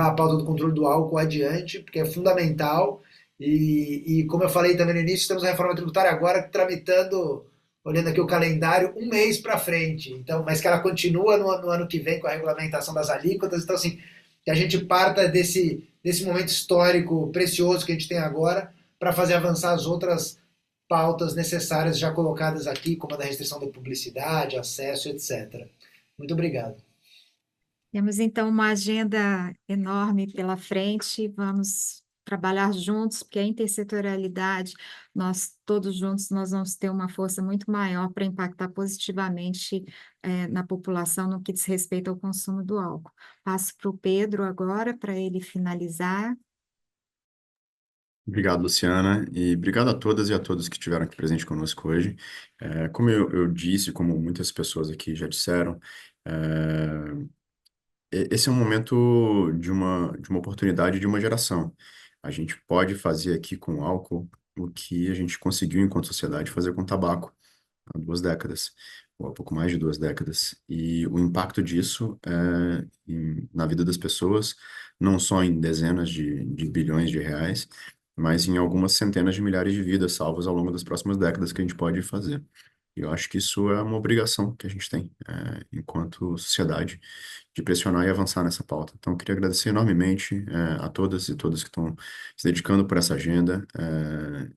a pauta do controle do álcool adiante, porque é fundamental. E como eu falei também no início, temos a reforma tributária agora tramitando, olhando aqui o calendário, um mês para frente, então, mas que ela continua no ano que vem com a regulamentação das alíquotas. Então, assim, que a gente parta desse momento histórico precioso que a gente tem agora para fazer avançar as outras pautas necessárias já colocadas aqui, como a da restrição da publicidade, acesso, etc. Muito obrigado. Temos então uma agenda enorme pela frente, vamos trabalhar juntos, porque a intersetorialidade, todos juntos, nós vamos ter uma força muito maior para impactar positivamente na população no que diz respeito ao consumo do álcool. Passo para o Pedro agora, para ele finalizar. Obrigado, Luciana, e obrigado a todas e a todos que estiveram aqui presente conosco hoje. Como eu disse, como muitas pessoas aqui já disseram, esse é um momento de uma oportunidade de uma geração. A gente pode fazer aqui com álcool o que a gente conseguiu enquanto sociedade fazer com tabaco há 2 décadas, ou há pouco mais de 2 décadas. E o impacto disso na vida das pessoas, não só em dezenas de bilhões de reais, mas em algumas centenas de milhares de vidas salvas ao longo das próximas décadas que a gente pode fazer. E eu acho que isso é uma obrigação que a gente tem, enquanto sociedade, de pressionar e avançar nessa pauta. Então, eu queria agradecer enormemente a todas e todos que estão se dedicando por essa agenda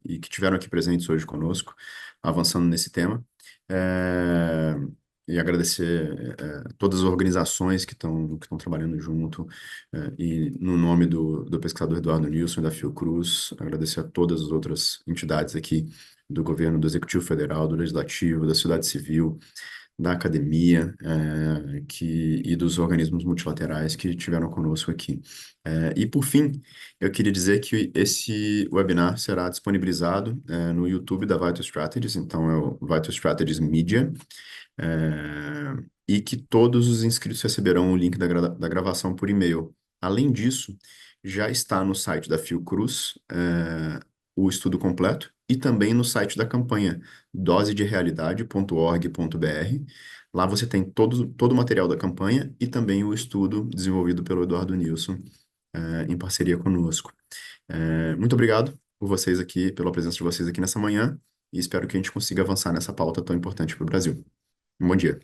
e que tiveram aqui presentes hoje conosco, avançando nesse tema. E agradecer todas as organizações que estão trabalhando junto, e no nome do pesquisador Eduardo Nilson e da Fiocruz, agradecer a todas as outras entidades aqui do governo, do Executivo Federal, do Legislativo, da sociedade civil, da academia e dos organismos multilaterais que estiveram conosco aqui. E, por fim, eu queria dizer que esse webinar será disponibilizado no YouTube da Vital Strategies, então é o Vital Strategies Media, e que todos os inscritos receberão o link da gravação por e-mail. Além disso, já está no site da Fiocruz o estudo completo e também no site da campanha dosederealidade.org.br. Lá você tem todo o material da campanha e também o estudo desenvolvido pelo Eduardo Nilson em parceria conosco. Muito obrigado por vocês aqui, pela presença de vocês aqui nessa manhã, e espero que a gente consiga avançar nessa pauta tão importante para o Brasil. Um bom dia.